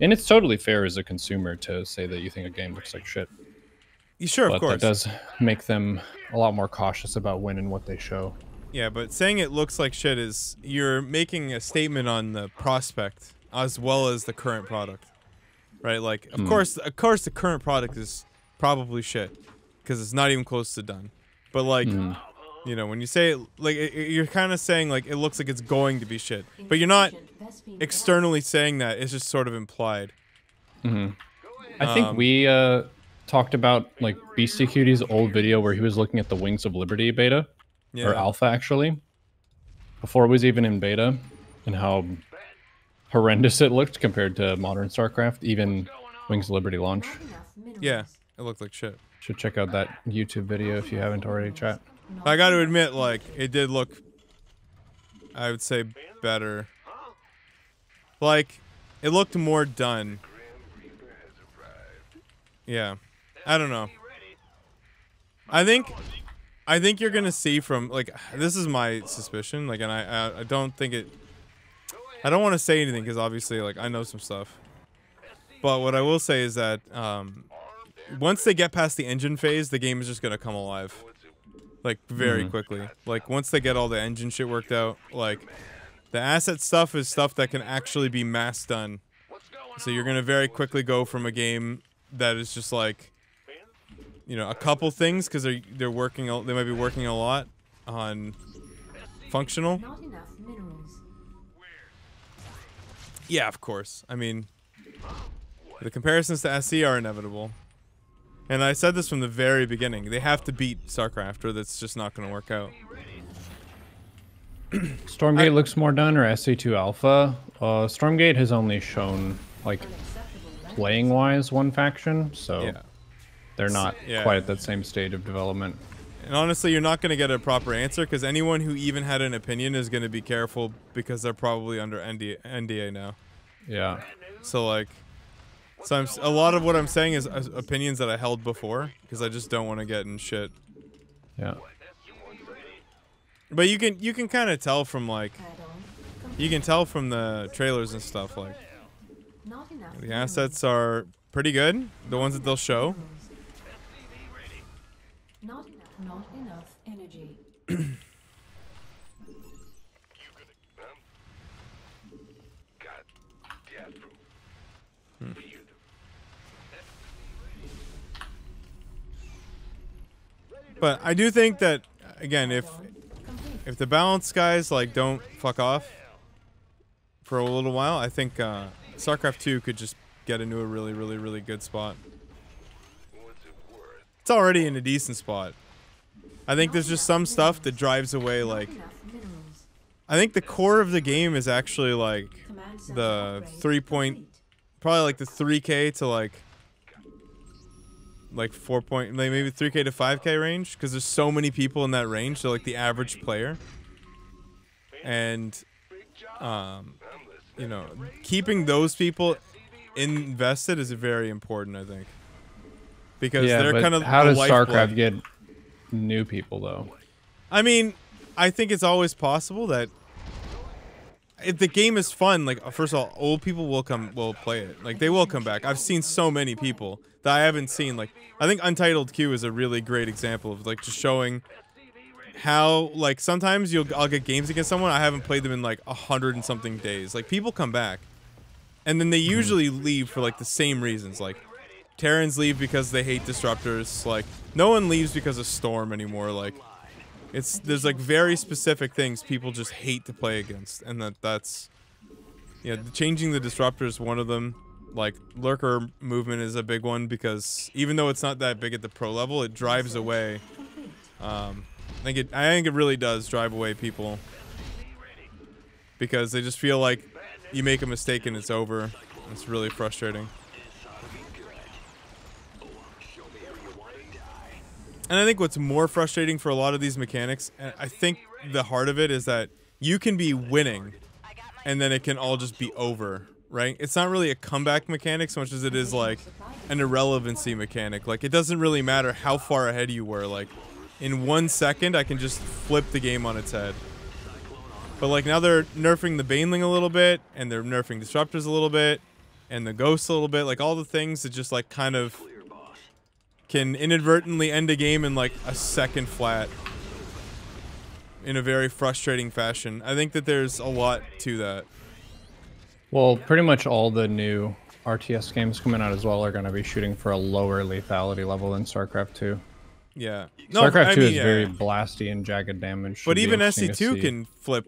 And it's totally fair as a consumer to say that you think a game looks like shit.
Sure,
But
of course.
that does make them a lot more cautious about when and what they show.
Yeah, but saying it looks like shit is you're making a statement on the prospect as well as the current product, right? Like, of course, the current product is probably shit because it's not even close to done. But like, you know, when you say it, like, you're kind of saying like it looks like it's going to be shit, but you're not externally saying that. It's just sort of implied.
I think we talked about like Beastie Cutie's old video where he was looking at the Wings of Liberty beta.
Yeah.
Or alpha, actually, before it was even in beta, and how horrendous it looked compared to modern StarCraft, even Wings of Liberty launch.
Not enough minerals.
Yeah, it looked like shit.
Should check out that YouTube video if you haven't already, chat.
I got to admit, like, it did look, I would say, better. Like, it looked more done. Yeah. I don't know. I think you're gonna see from, like, this is my suspicion, like, and I don't think it, I don't want to say anything because obviously, like, I know some stuff. But what I will say is that once they get past the engine phase, the game is just gonna come alive, like, very quickly. Like, once they get all the engine shit worked out, like, the asset stuff is stuff that can actually be mass done. So you're gonna very quickly go from a game that is just like, you know, a couple things because they're working, they might be working a lot on functional.
Not enough minerals.
Yeah, of course. I mean, the comparisons to SE are inevitable. And I said this from the very beginning. They have to beat StarCraft or that's just not going to work out.
Stormgate looks more done, or SC2 Alpha. Stormgate has only shown, like, playing-wise, one faction, so
Yeah.
they're not
Yeah.
quite at that same stage of development.
And honestly, you're not going to get a proper answer because anyone who even had an opinion is going to be careful because they're probably under NDA now.
Yeah.
So, like, a lot of what I'm saying is opinions that I held before because I just don't want to get in shit.
Yeah.
But you can kind of tell from like you can tell from the trailers and stuff like
Not enough
the assets are pretty good. The ones that they'll show.
Not enough energy.
But I do think that again, if the balanced guys like don't fuck off for a little while, I think StarCraft 2 could just get into a really good spot. It's already in a decent spot. I think there's just some stuff that drives away like I think the core of the game is actually like the 3 point probably like the 3K to like 4 point like maybe 3K to 5K range because there's so many people in that range, so like the average player. And you know, keeping those people invested is very important, I think. Because they're
but
kind of
how
the
does
lifeblood.
StarCraft get new people though?
I mean, I think it's always possible that if the game is fun, like first of all, old people will play it. Like they will come back. I've seen so many people that I haven't seen. Like I think Untitled Q is a really great example of like just showing how like sometimes I'll get games against someone I haven't played them in like 100 and something days. Like people come back, and then they usually leave for like the same reasons. Like Terrans leave because they hate disruptors. Like no one leaves because of Storm anymore. Like there's like very specific things people just hate to play against, and that's yeah, changing the disruptors one of them. Like lurker movement is a big one because even though it's not that big at the pro level, it drives away. I think it really does drive away people because they just feel like you make a mistake and it's over. It's really frustrating. And I think what's more frustrating for a lot of these mechanics, and I think the heart of it is that you can be winning and then it can all just be over, right? It's not really a comeback mechanic so much as it is like an irrelevancy mechanic. Like it doesn't really matter how far ahead you were. Like in 1 second, I can just flip the game on its head. But like now they're nerfing the Baneling a little bit and they're nerfing Disruptors a little bit and the Ghosts a little bit. Like all the things that just like kind of can inadvertently end a game in like a second flat in a very frustrating fashion. I think that there's a lot to that.
Well, pretty much all the new RTS games coming out as well are going to be shooting for a lower lethality level than StarCraft 2.
Yeah.
StarCraft 2 is very blasty and jagged damage.
But even SC2 can flip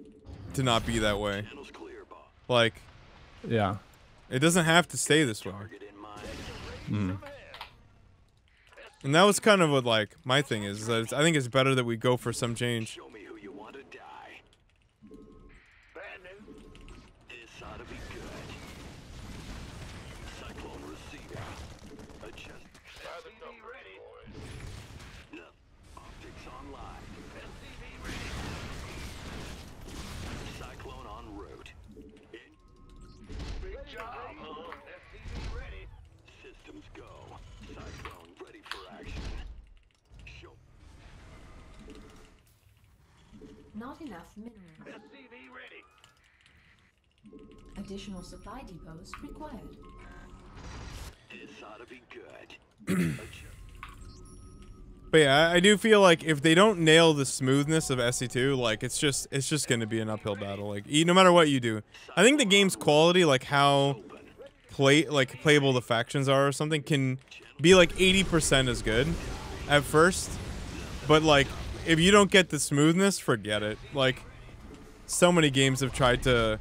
to not be that way. Like,
yeah.
It doesn't have to stay this way.
Mm.
And that was kind of what, like, my thing is that I think it's better that we go for some change.
Show me who you want to die. Bad news. This ought to be good. Cyclone receiver. Adjust. SCV ready. No. Optics online. SCV ready. Cyclone en route. Big job, huh? SCV ready. Systems go. Cyclone ready for action. Show.
Not enough minerals.
SCV ready.
Additional supply depots required.
This ought to be good.
But yeah, I do feel like if they don't nail the smoothness of SC2, like it's just going to be an uphill battle. Like no matter what you do, I think the game's quality, like how playable the factions are or something, can be like 80% as good at first. But like if you don't get the smoothness, forget it. Like so many games have tried to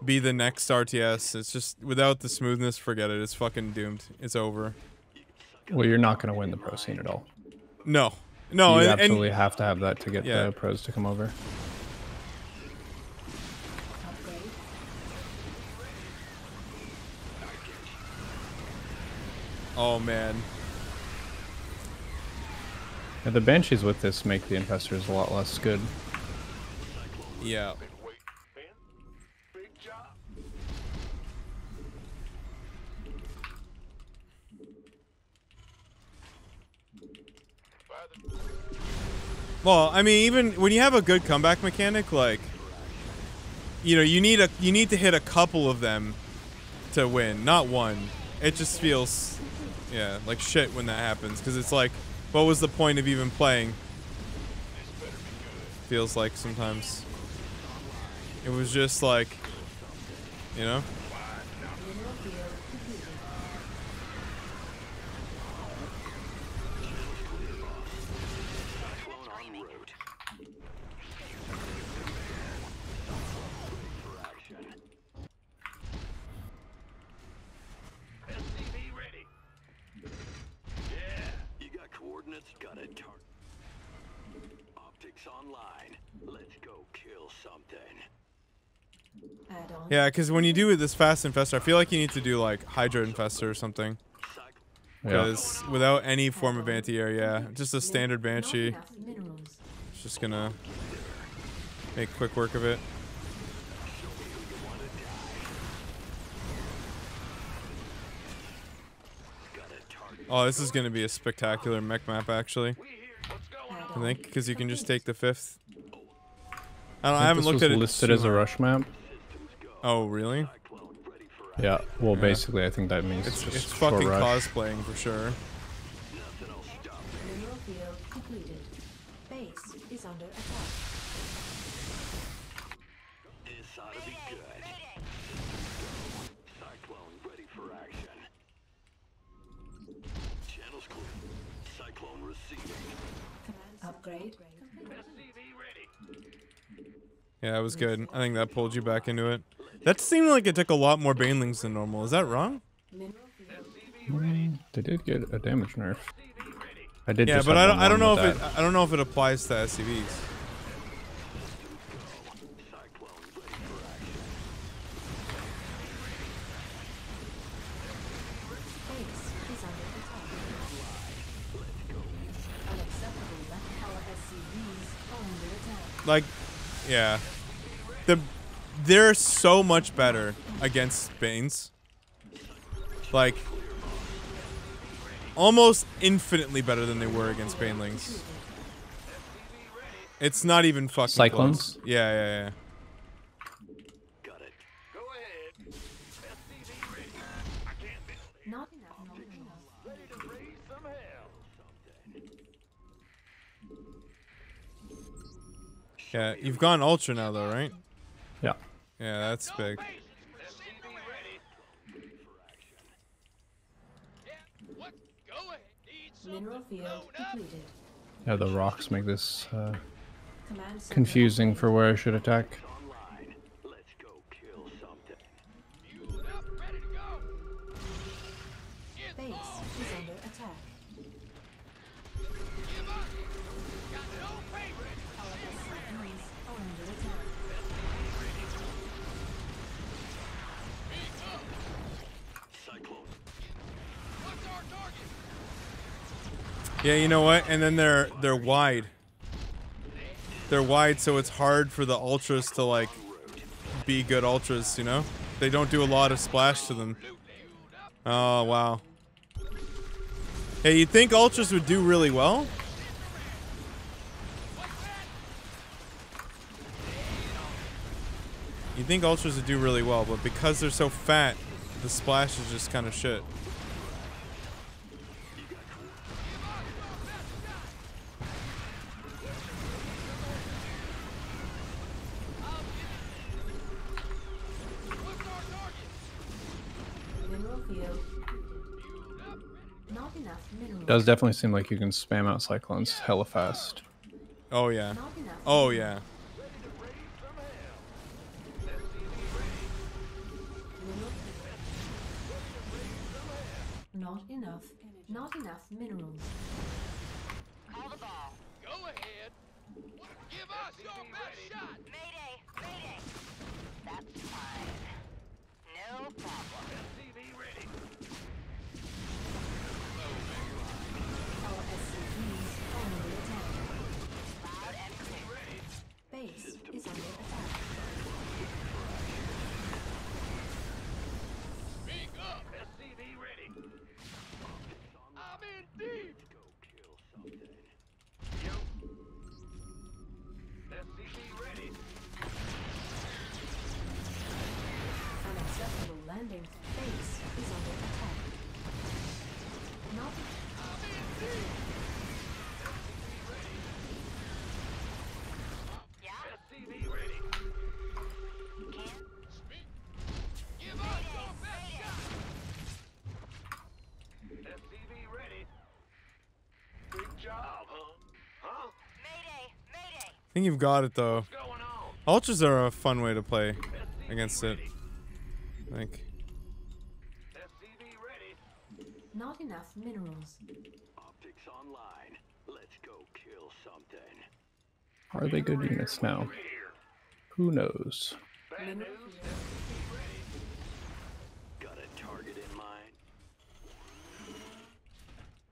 be the next RTS. It's just without the smoothness, forget it. It's fucking doomed. It's over.
Well, you're not going to win the pro scene at all.
No,
You absolutely have to have that to get the pros to come over.
Upgrade.
Oh man.
Yeah, the Banshees with this make the Infestors a lot less good.
Yeah.
Big job.
Well, I mean, even when you have a good comeback mechanic, like, you know, you need to hit a couple of them to win, not one. It just feels, yeah, like shit when that happens, because it's like, what was the point of even playing? Feels like sometimes. It was just like, you know?
SCV ready. Yeah, you got coordinates, got a target. Optics online. Let's go kill something.
Add-on.
Yeah, because when you do this fast infestor, I feel like you need to do like Hydra infestor or something. Because without any form of anti-air, yeah, just a standard Banshee.
Not enough minerals.
It's just gonna make quick work of it. Oh, this is gonna be a spectacular mech map, actually. I think, because you can just take the 5th. I haven't looked at it.
Listed as a rush map.
Oh, really?
Yeah. Well, basically, I think that means
It's
just
fucking
short rush.
cosplaying for sure.
Mineral field completed. Base is under attack.
This ought to be good. Cyclone ready for action. Channels clear. Cyclone receiving.
Upgrade.
SCV ready.
Yeah, it was good. I think that pulled you back into it. That seemed like it took a lot more banelings than normal. Is that wrong?
Mineral field.
They did get a damage nerf. I did.
Yeah,
just
but
have
I don't know
one
if
with
it I don't know if it applies to SCVs.
Cyclone ready for action.
Base is under attack. Unacceptable left power SCVs are under attack.
Like, yeah. They're so much better against Banes. Like, almost infinitely better than they were against Banelings. It's not even fucking
Cyclones?
close. Yeah.
Got it. Go ahead. SCV ready. I can't build it.
Not enough minerals.
Ready to raise some hell.
Yeah, you've gone Ultra now though, right?
Yeah.
Yeah, that's big.
SCV ready. Yeah, what? Go ahead. Need some.
Mineral field depleted.
Yeah. The rocks make this
Command center
confusing for where I should attack.
Online. Let's go kill something.
Fueled up, ready to go.
Base is under attack.
Give up. Got no favorites.
Our SCVs are under attack.
Speak up.
Cyclone.
What's our target?
Yeah, you know what? And then they're wide. They're wide, so it's hard for the ultras to like be good ultras, you know? They don't do a lot of splash to them. Oh, wow. Hey, you'd think ultras would do really well? You'd think ultras would do really well, but because they're so fat, the splash is just kind of shit.
Mineral field. Not enough minerals.
Does definitely seem like you can spam out cyclones hella fast.
Oh, yeah.
Not enough.
Oh, yeah.
Not enough. Not enough minerals.
Call the ball.
Go ahead. Give us your best shot.
Mayday! Mayday! That's fine. No problem.
SCV ready.
Our SCVs are under attack.
Loud and clear.
Base is under attack.
Speak up.
SCV ready.
I'm in deep.
Go kill something.
Expanding. Base is under attack. Not.
SCV ready. Give us your best shot. SCV ready. Big job, huh? Huh?
I think you've got it though.
What's going on?
Ultras are a fun way to play against it. I think.
SCV ready.
Not enough minerals.
Optics online. Let's go kill something.
Are they good units now?
Over here.
Who knows?
Bad news. SCV ready. Got a target in mind?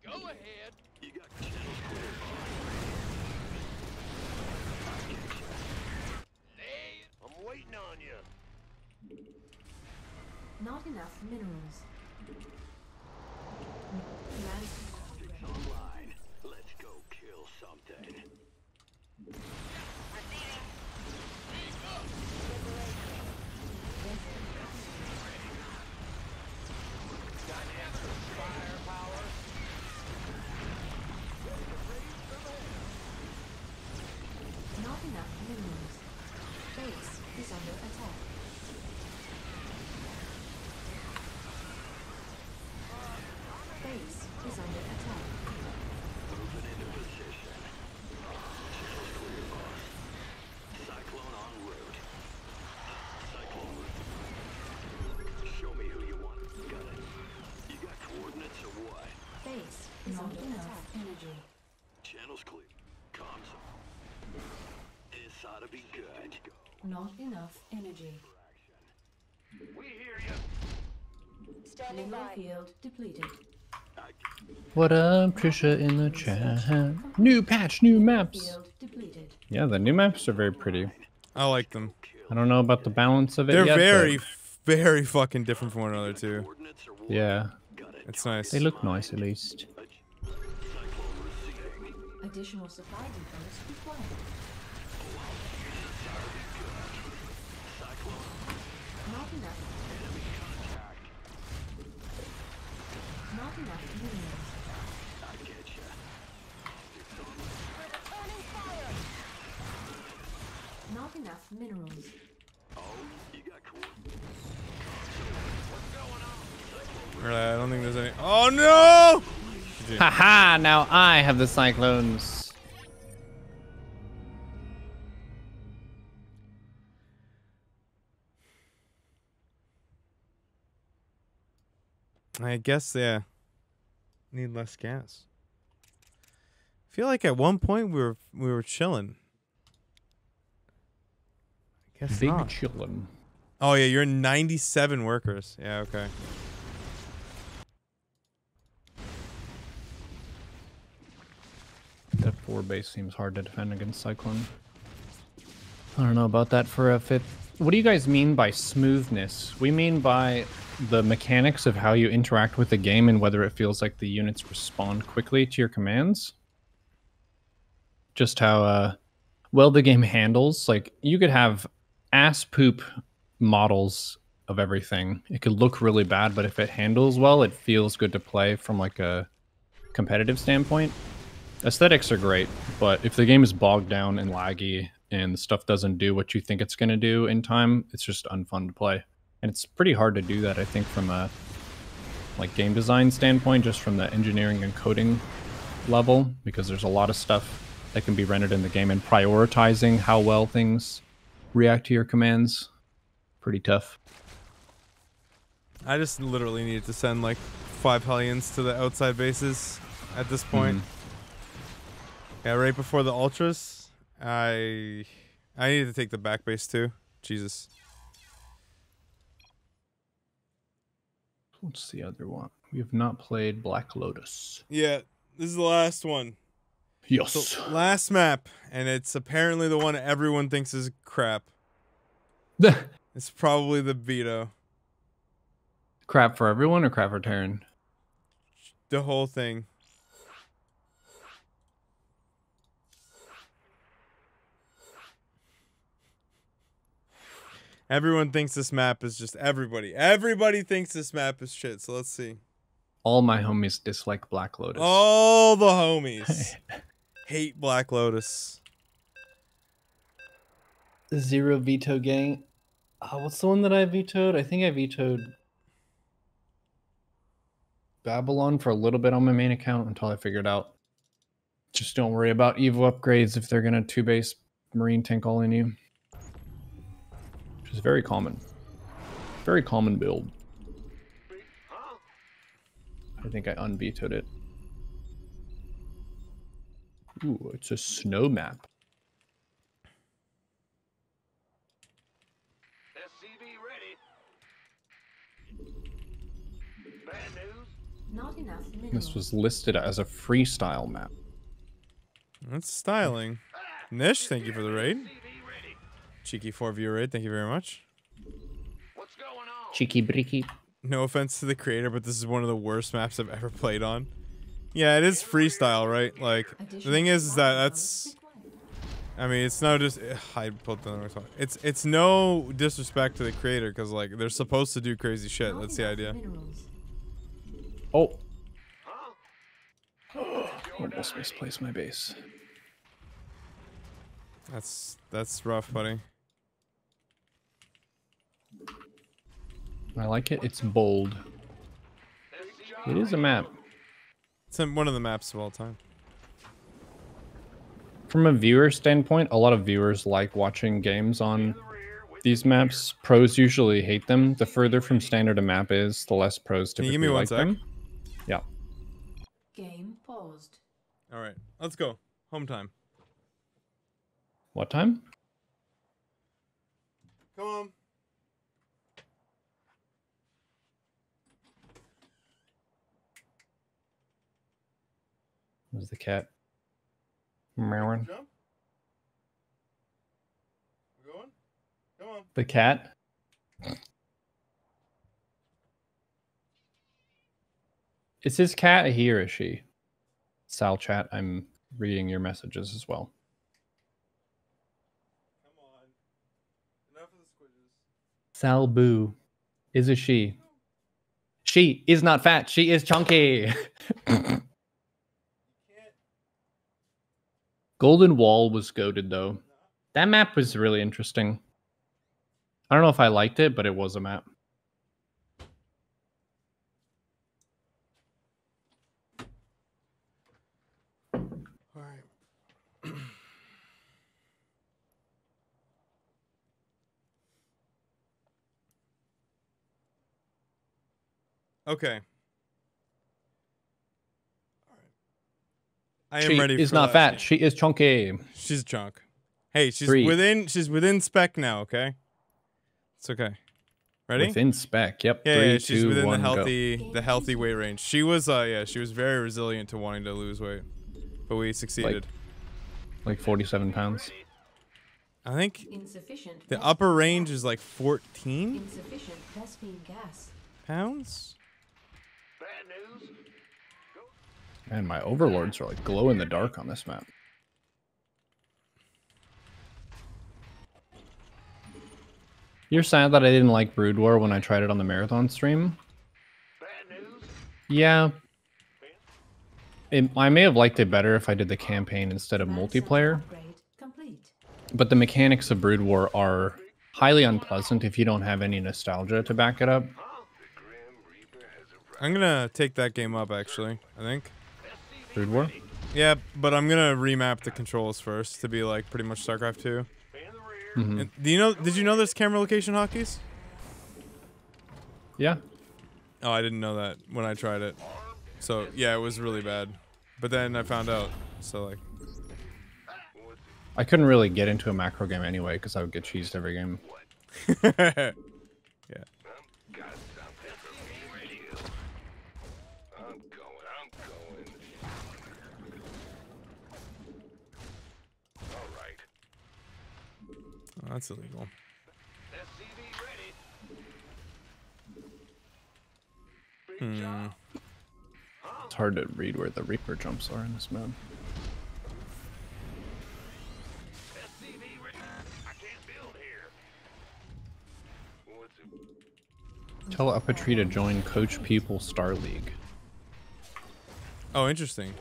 Go ahead. You got channels clear. I'm waiting on you.
Not enough minerals. Command.
Optics online. Let's go kill something.
Not enough minerals. Base is under attack. Base is under attack.
Moving into position. Channels clear, boss. Cyclone en route. Cyclone route. Show me who you want. Got it. You got coordinates or what?
Base is under attack. Energy.
Channels clear. Comms. This ought to be good.
Not enough energy.
We hear you.
Mineral field depleted.
What up, Trisha in the chat? New patch, new maps.
Field depleted.
Yeah, the new maps are very pretty.
I like them.
I don't know about the balance of it
They're
yet,
very, very fucking different from one another too.
Coordinates or what?
but yeah,
Got it.
It's nice.
they look nice at least.
Cyclone receiving.
Additional supply depots required. Not enough. Not enough minerals.
I get ya.
Not enough minerals.
Oh, you got coordinates.
Really, I don't think there's any. Oh no!
Haha, now I have the cyclones.
I guess yeah. Need less gas. I feel like at one point we were chilling. I guess
Big
not.
chillin'.
Oh yeah, you're 97 workers. Yeah, okay.
That 4 base seems hard to defend against Cyclone. I don't know about that for a 5th. What do you guys mean by smoothness? We mean by the mechanics of how you interact with the game and whether it feels like the units respond quickly to your commands. Just how well the game handles. Like, you could have ass poop models of everything. It could look really bad, but if it handles well, it feels good to play from like a competitive standpoint. Aesthetics are great, but if the game is bogged down and laggy and the stuff doesn't do what you think it's going to do in time, it's just unfun to play. And it's pretty hard to do that, I think, from a like game design standpoint, just from the engineering and coding level, because there's a lot of stuff that can be rendered in the game, and prioritizing how well things react to your commands, pretty tough.
I just literally needed to send like 5 Hellions to the outside bases at this point. Yeah, right before the Ultras, I needed to take the back base too. Jesus.
What's the other one? We have not played Black Lotus.
Yeah, this is the last one.
Yes.
So, last map, and it's apparently the one everyone thinks is crap. It's probably the Vito.
Crap for everyone or crap for Terran?
The whole thing. Everyone thinks this map is just everybody thinks this map is shit. So let's see.
All my homies dislike Black Lotus.
All the homies hate Black Lotus.
Zero veto gang. What's the one that I vetoed? I think I vetoed Babylon for a little bit on my main account until I figured out. Just don't worry about Evo upgrades if they're gonna 2-base Marine tank all in you. Which is very common. Very common build. I think I unvetoed it. Ooh, it's a snow map.
SCV ready. Bad news.
Not enough minerals.
This was listed as a freestyle map.
That's styling. Nish, thank you for the raid.
SCV ready.
Cheeky 4-viewer raid, thank you very much.
What's going on?
Cheeky bricky.
No offense to the creator, but this is one of the worst maps I've ever played on. Yeah, it is freestyle, right? Like, the thing is that that's... I mean, it's no just... I put the wrong song. It's no disrespect to the creator, because, like, they're supposed to do crazy shit. That's the idea.
Oh. Almost misplaced my base.
That's rough, buddy.
I like it. It's bold. It is a map.
It's one of the maps of all time.
From a viewer standpoint, a lot of viewers like watching games on these maps. Pros usually hate them. The further from standard a map is, the less pros
Can you
typically
give me one
like
sec?
them. Yeah.
Game paused.
All right, let's go. Home time.
What time?
Come on.
Was the cat meowing?
Jump. We're going. Come on.
The cat? Is his cat a he or a she? Sal chat, I'm reading your messages as well.
Come on. Enough of the squidges.
Sal Boo is a she. She is not fat. She is chunky. Golden Wall was goated though. That map was really interesting. I don't know if I liked it, but it was a map.
All right. Okay. I am
She
ready.
is
for
not
last
fat.
game.
She is chunky.
She's a chunk. Hey, she's
3.
within spec now. Okay. It's okay. Ready?
Within spec. Yep.
Yeah,
3,
yeah, she's
2,
within
1, go.
the healthy weight range. She was she was very resilient to wanting to lose weight, but we succeeded.
Like 47 pounds.
I think
Insufficient.
the upper range is like 14
Insufficient Vespine gas.
pounds.
Bad news.
Man, my overlords are like glow in the dark on this map. You're sad that I didn't like Brood War when I tried it on the marathon stream?
Bad news.
Yeah. I may have liked it better if I did the campaign instead of
Command center
multiplayer.
upgrade complete.
But the mechanics of Brood War are highly unpleasant if you don't have any nostalgia to back it up.
I'm gonna take that game up actually. I think.
Brood War?
Yeah, but I'm gonna remap the controls first to be like pretty much StarCraft 2.
Mm-hmm.
And did you know there's camera location hotkeys?
Yeah.
Oh, I didn't know that when I tried it. So yeah, it was really bad. But then I found out. So like.
I couldn't really get into a macro game anyway because I would get cheesed every game.
Yeah.
I'm going. All right.
Oh, that's illegal.
SCV ready.
Hmm.
It's hard to read where the Reaper jumps are in this map.
SCV ready. I can't build here.
Tell UpATree to join Coach People Star League.
Oh, interesting.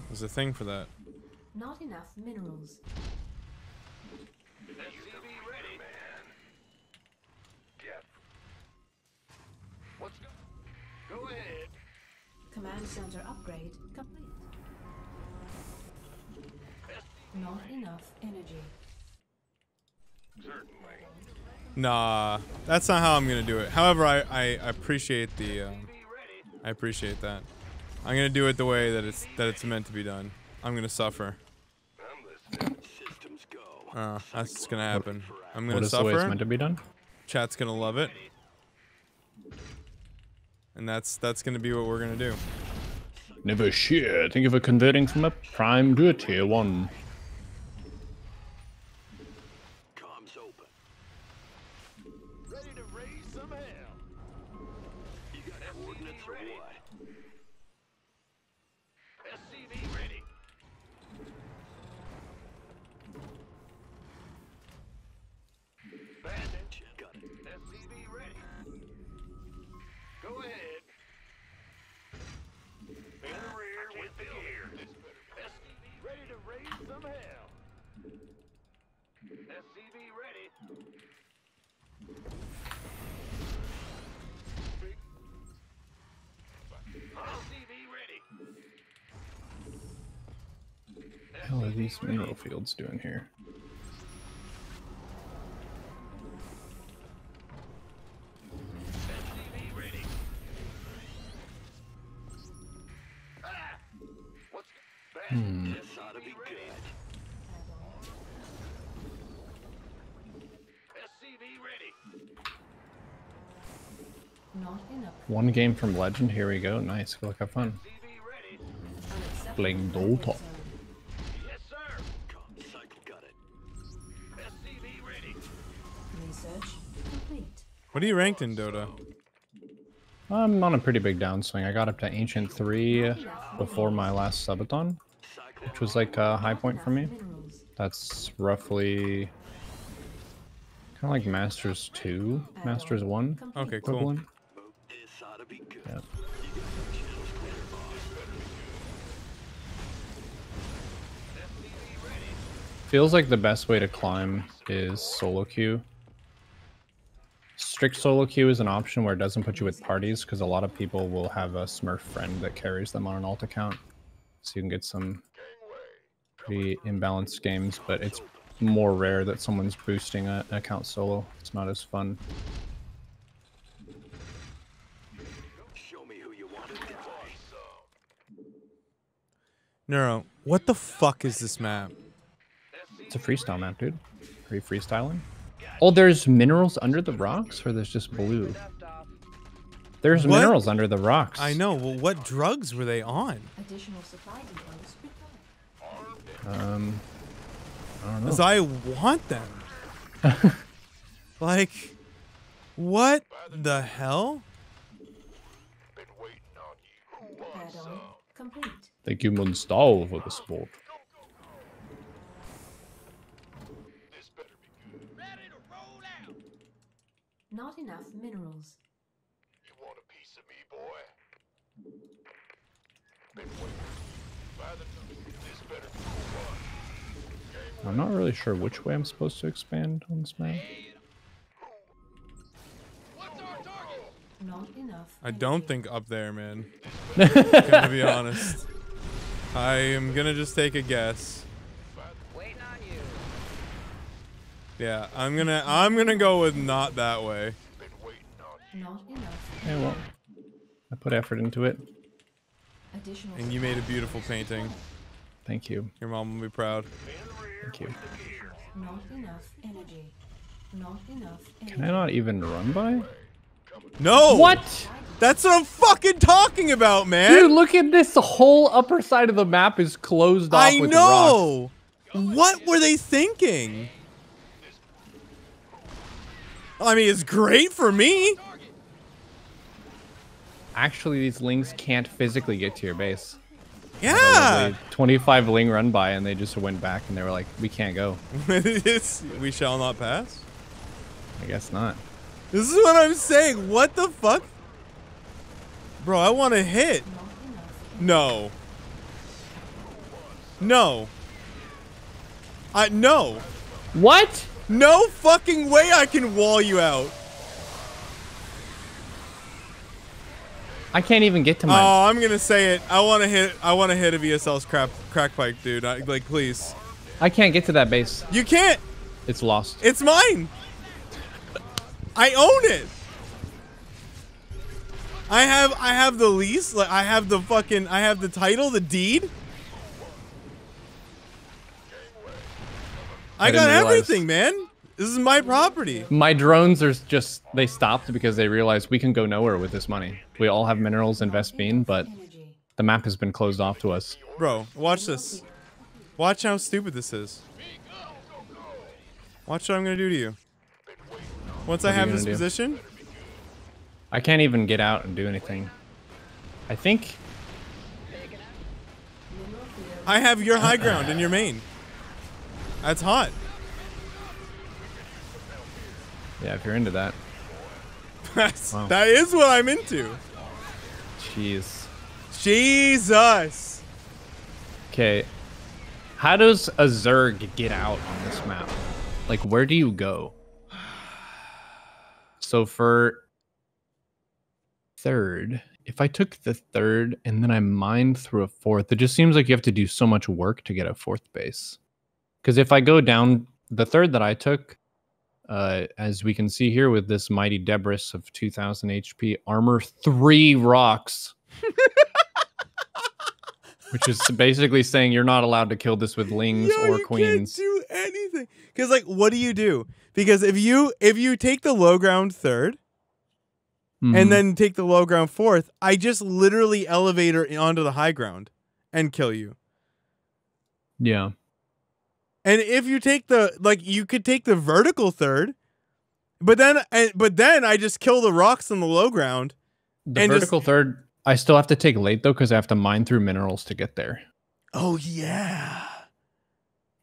There's a thing for that.
Not enough minerals.
SCV ready. Get. Let's go. Go ahead.
Command center upgrade complete. Not enough energy.
Certainly.
Nah, that's not how I'm gonna do it. However, I appreciate the I appreciate that. I'm gonna do it the way that it's meant to be done. I'm gonna suffer.
Systems go.
That's gonna happen. I'm
What
gonna
is the way it's
suffer.
meant to be done?
Chat's gonna love it, and that's gonna be what we're gonna do.
Never share. Thank you for converting from a prime to a tier 1.
Comms open. Ready to raise some hell. You got coordinates or what? SCV ready. Bandit. Got it. SCV ready. Go ahead. In the rear with the gear. SCV ready to raise some hell. SCV ready. SCV ready.
What the hell are these mineral fields doing here?
SCV ready. What's bad? This ought to be good. SCV ready.
Not enough.
1 game from Legend. Here we go. Nice. Good luck. Have fun.
SCV ready.
Playing Dota.
Yes, sir. Comm cycle got it. SCV ready.
Research complete.
What are you ranked in Dota?
I'm on a pretty big downswing. I got up to Ancient 3 before my last subathon, which was like a high point for me.
Minerals.
That's roughly kind of like Masters 2, Masters 1
Complete.
Okay, cool.
equivalent.
This ought to be good.
Yep. Feels like the best way to climb is solo queue. Strict solo queue is an option where it doesn't put you with parties because a lot of people will have a Smurf friend that carries them on an alt account. So you can get some pretty imbalanced games, but it's more rare that someone's boosting an account solo. It's not as fun.
Show me who you want to die.
Neuro, what the fuck is this map?
It's a freestyle map, dude. Are you freestyling? Oh, there's minerals under the rocks, or there's just blue?
Left off.
There's
What?
minerals under the rocks.
I know. Well, what drugs were they on?
Additional supply depots required.
I don't know.
Because I want them. Like, what the hell?
Been waiting on you. Who wants
Add-on complete.
Thank you, Munstall, for the support.
this better be good. Ready to roll out.
Not enough minerals.
You want a piece of me, boy? Been waiting. By the this better be good.
I'm not really sure which way I'm supposed to expand on this map.
What's our target?
Not enough.
I don't think up there, man. Gonna be honest. I am gonna just take a guess.
Waiting on you.
Yeah, I'm gonna go with not that way.
Been waiting on
Not enough.
Yeah, well, I put effort into it.
Additional.
And you made a beautiful painting.
Thank you.
Your mom will be proud.
Thank you.
Not enough energy. Not enough energy.
Can I not even run by?
No!
What?
That's what I'm fucking talking about, man!
Dude, look at this. The whole upper side of the map is closed off
I
with
know! What were they thinking? I mean, it's great for me.
rocks. Actually, these lings can't physically get to your base.
Yeah!
25 ling run by, and they just went back, and they were like, we can't go.
We shall not pass.
I guess not.
This is what I'm saying. What the fuck? Bro, I want to hit. No. No. No.
What?
No fucking way I can wall you out.
I can't even get to mine.
Oh, I'm gonna say it. I want to hit a VSL's crack pike, dude. Like, please.
I can't get to that base.
You can't.
It's lost.
It's mine. I own it. I have the lease. Like, I have the title, the deed. I got everything, man. This is my property.
My drones are just, they stopped because they realized we can go nowhere with this money. We all have minerals in Vespine, but the map has been closed off to us.
Bro, watch this. Watch how stupid this is. Watch what I'm gonna do to you. Once I have this position.
I can't even get out and do anything. I think
I have your high ground in your main. That's hot.
Yeah, if you're into that.
Wow. That is what I'm into.
Jeez.
Jesus.
Okay. How does a Zerg get out on this map? Like, where do you go? So for third, if I took the third and then I mined through a fourth, it just seems like you have to do so much work to get a fourth base. Because if I go down the third that I took, as we can see here with this mighty Debris of 2000 HP, armor 3 rocks. Which is basically saying you're not allowed to kill this with lings or queens.
You can't do anything. Because, like, what do you do? Because if you take the low ground third, and then take the low ground fourth, I just literally elevate her onto the high ground and kill you.
Yeah.
And if you take the, like, you could take the vertical third, but then I just kill the rocks on the low ground.
The vertical third, I still have to take late though, because I have to mine through minerals to get there.
Oh yeah.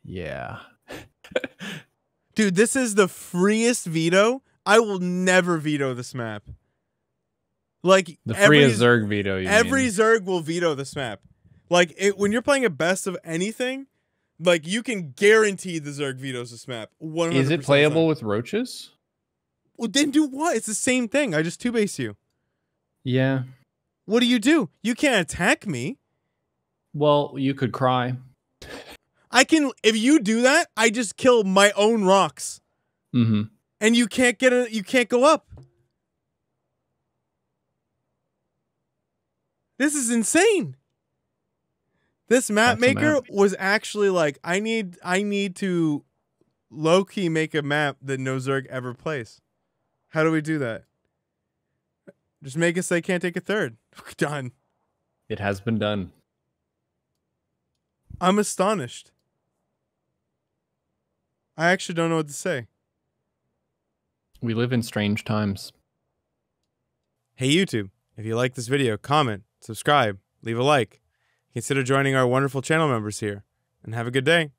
Yeah.
Dude, this is the freest veto. I will never veto this map. Like,
the freest Zerg veto.
Every Zerg will veto this map. Like, when you're playing a best of anything, like, you can guarantee the Zerg vetoes this map. 100%.
Is it playable with roaches?
Well, then do what? It's the same thing. I just 2-base you.
Yeah.
What do? You can't attack me.
Well, you could cry.
I can. If you do that, I just kill my own rocks.
Mm-hmm.
And you can't get it. You can't go up. This is insane. This map maker was actually like, I need to low-key make a map that no Zerg ever plays. How do we do that? Just make it so they can't take a third. Done.
It has been done.
I'm astonished. I actually don't know what to say.
We live in strange times.
Hey YouTube, if you like this video, comment, subscribe, leave a like. Consider joining our wonderful channel members here, and have a good day.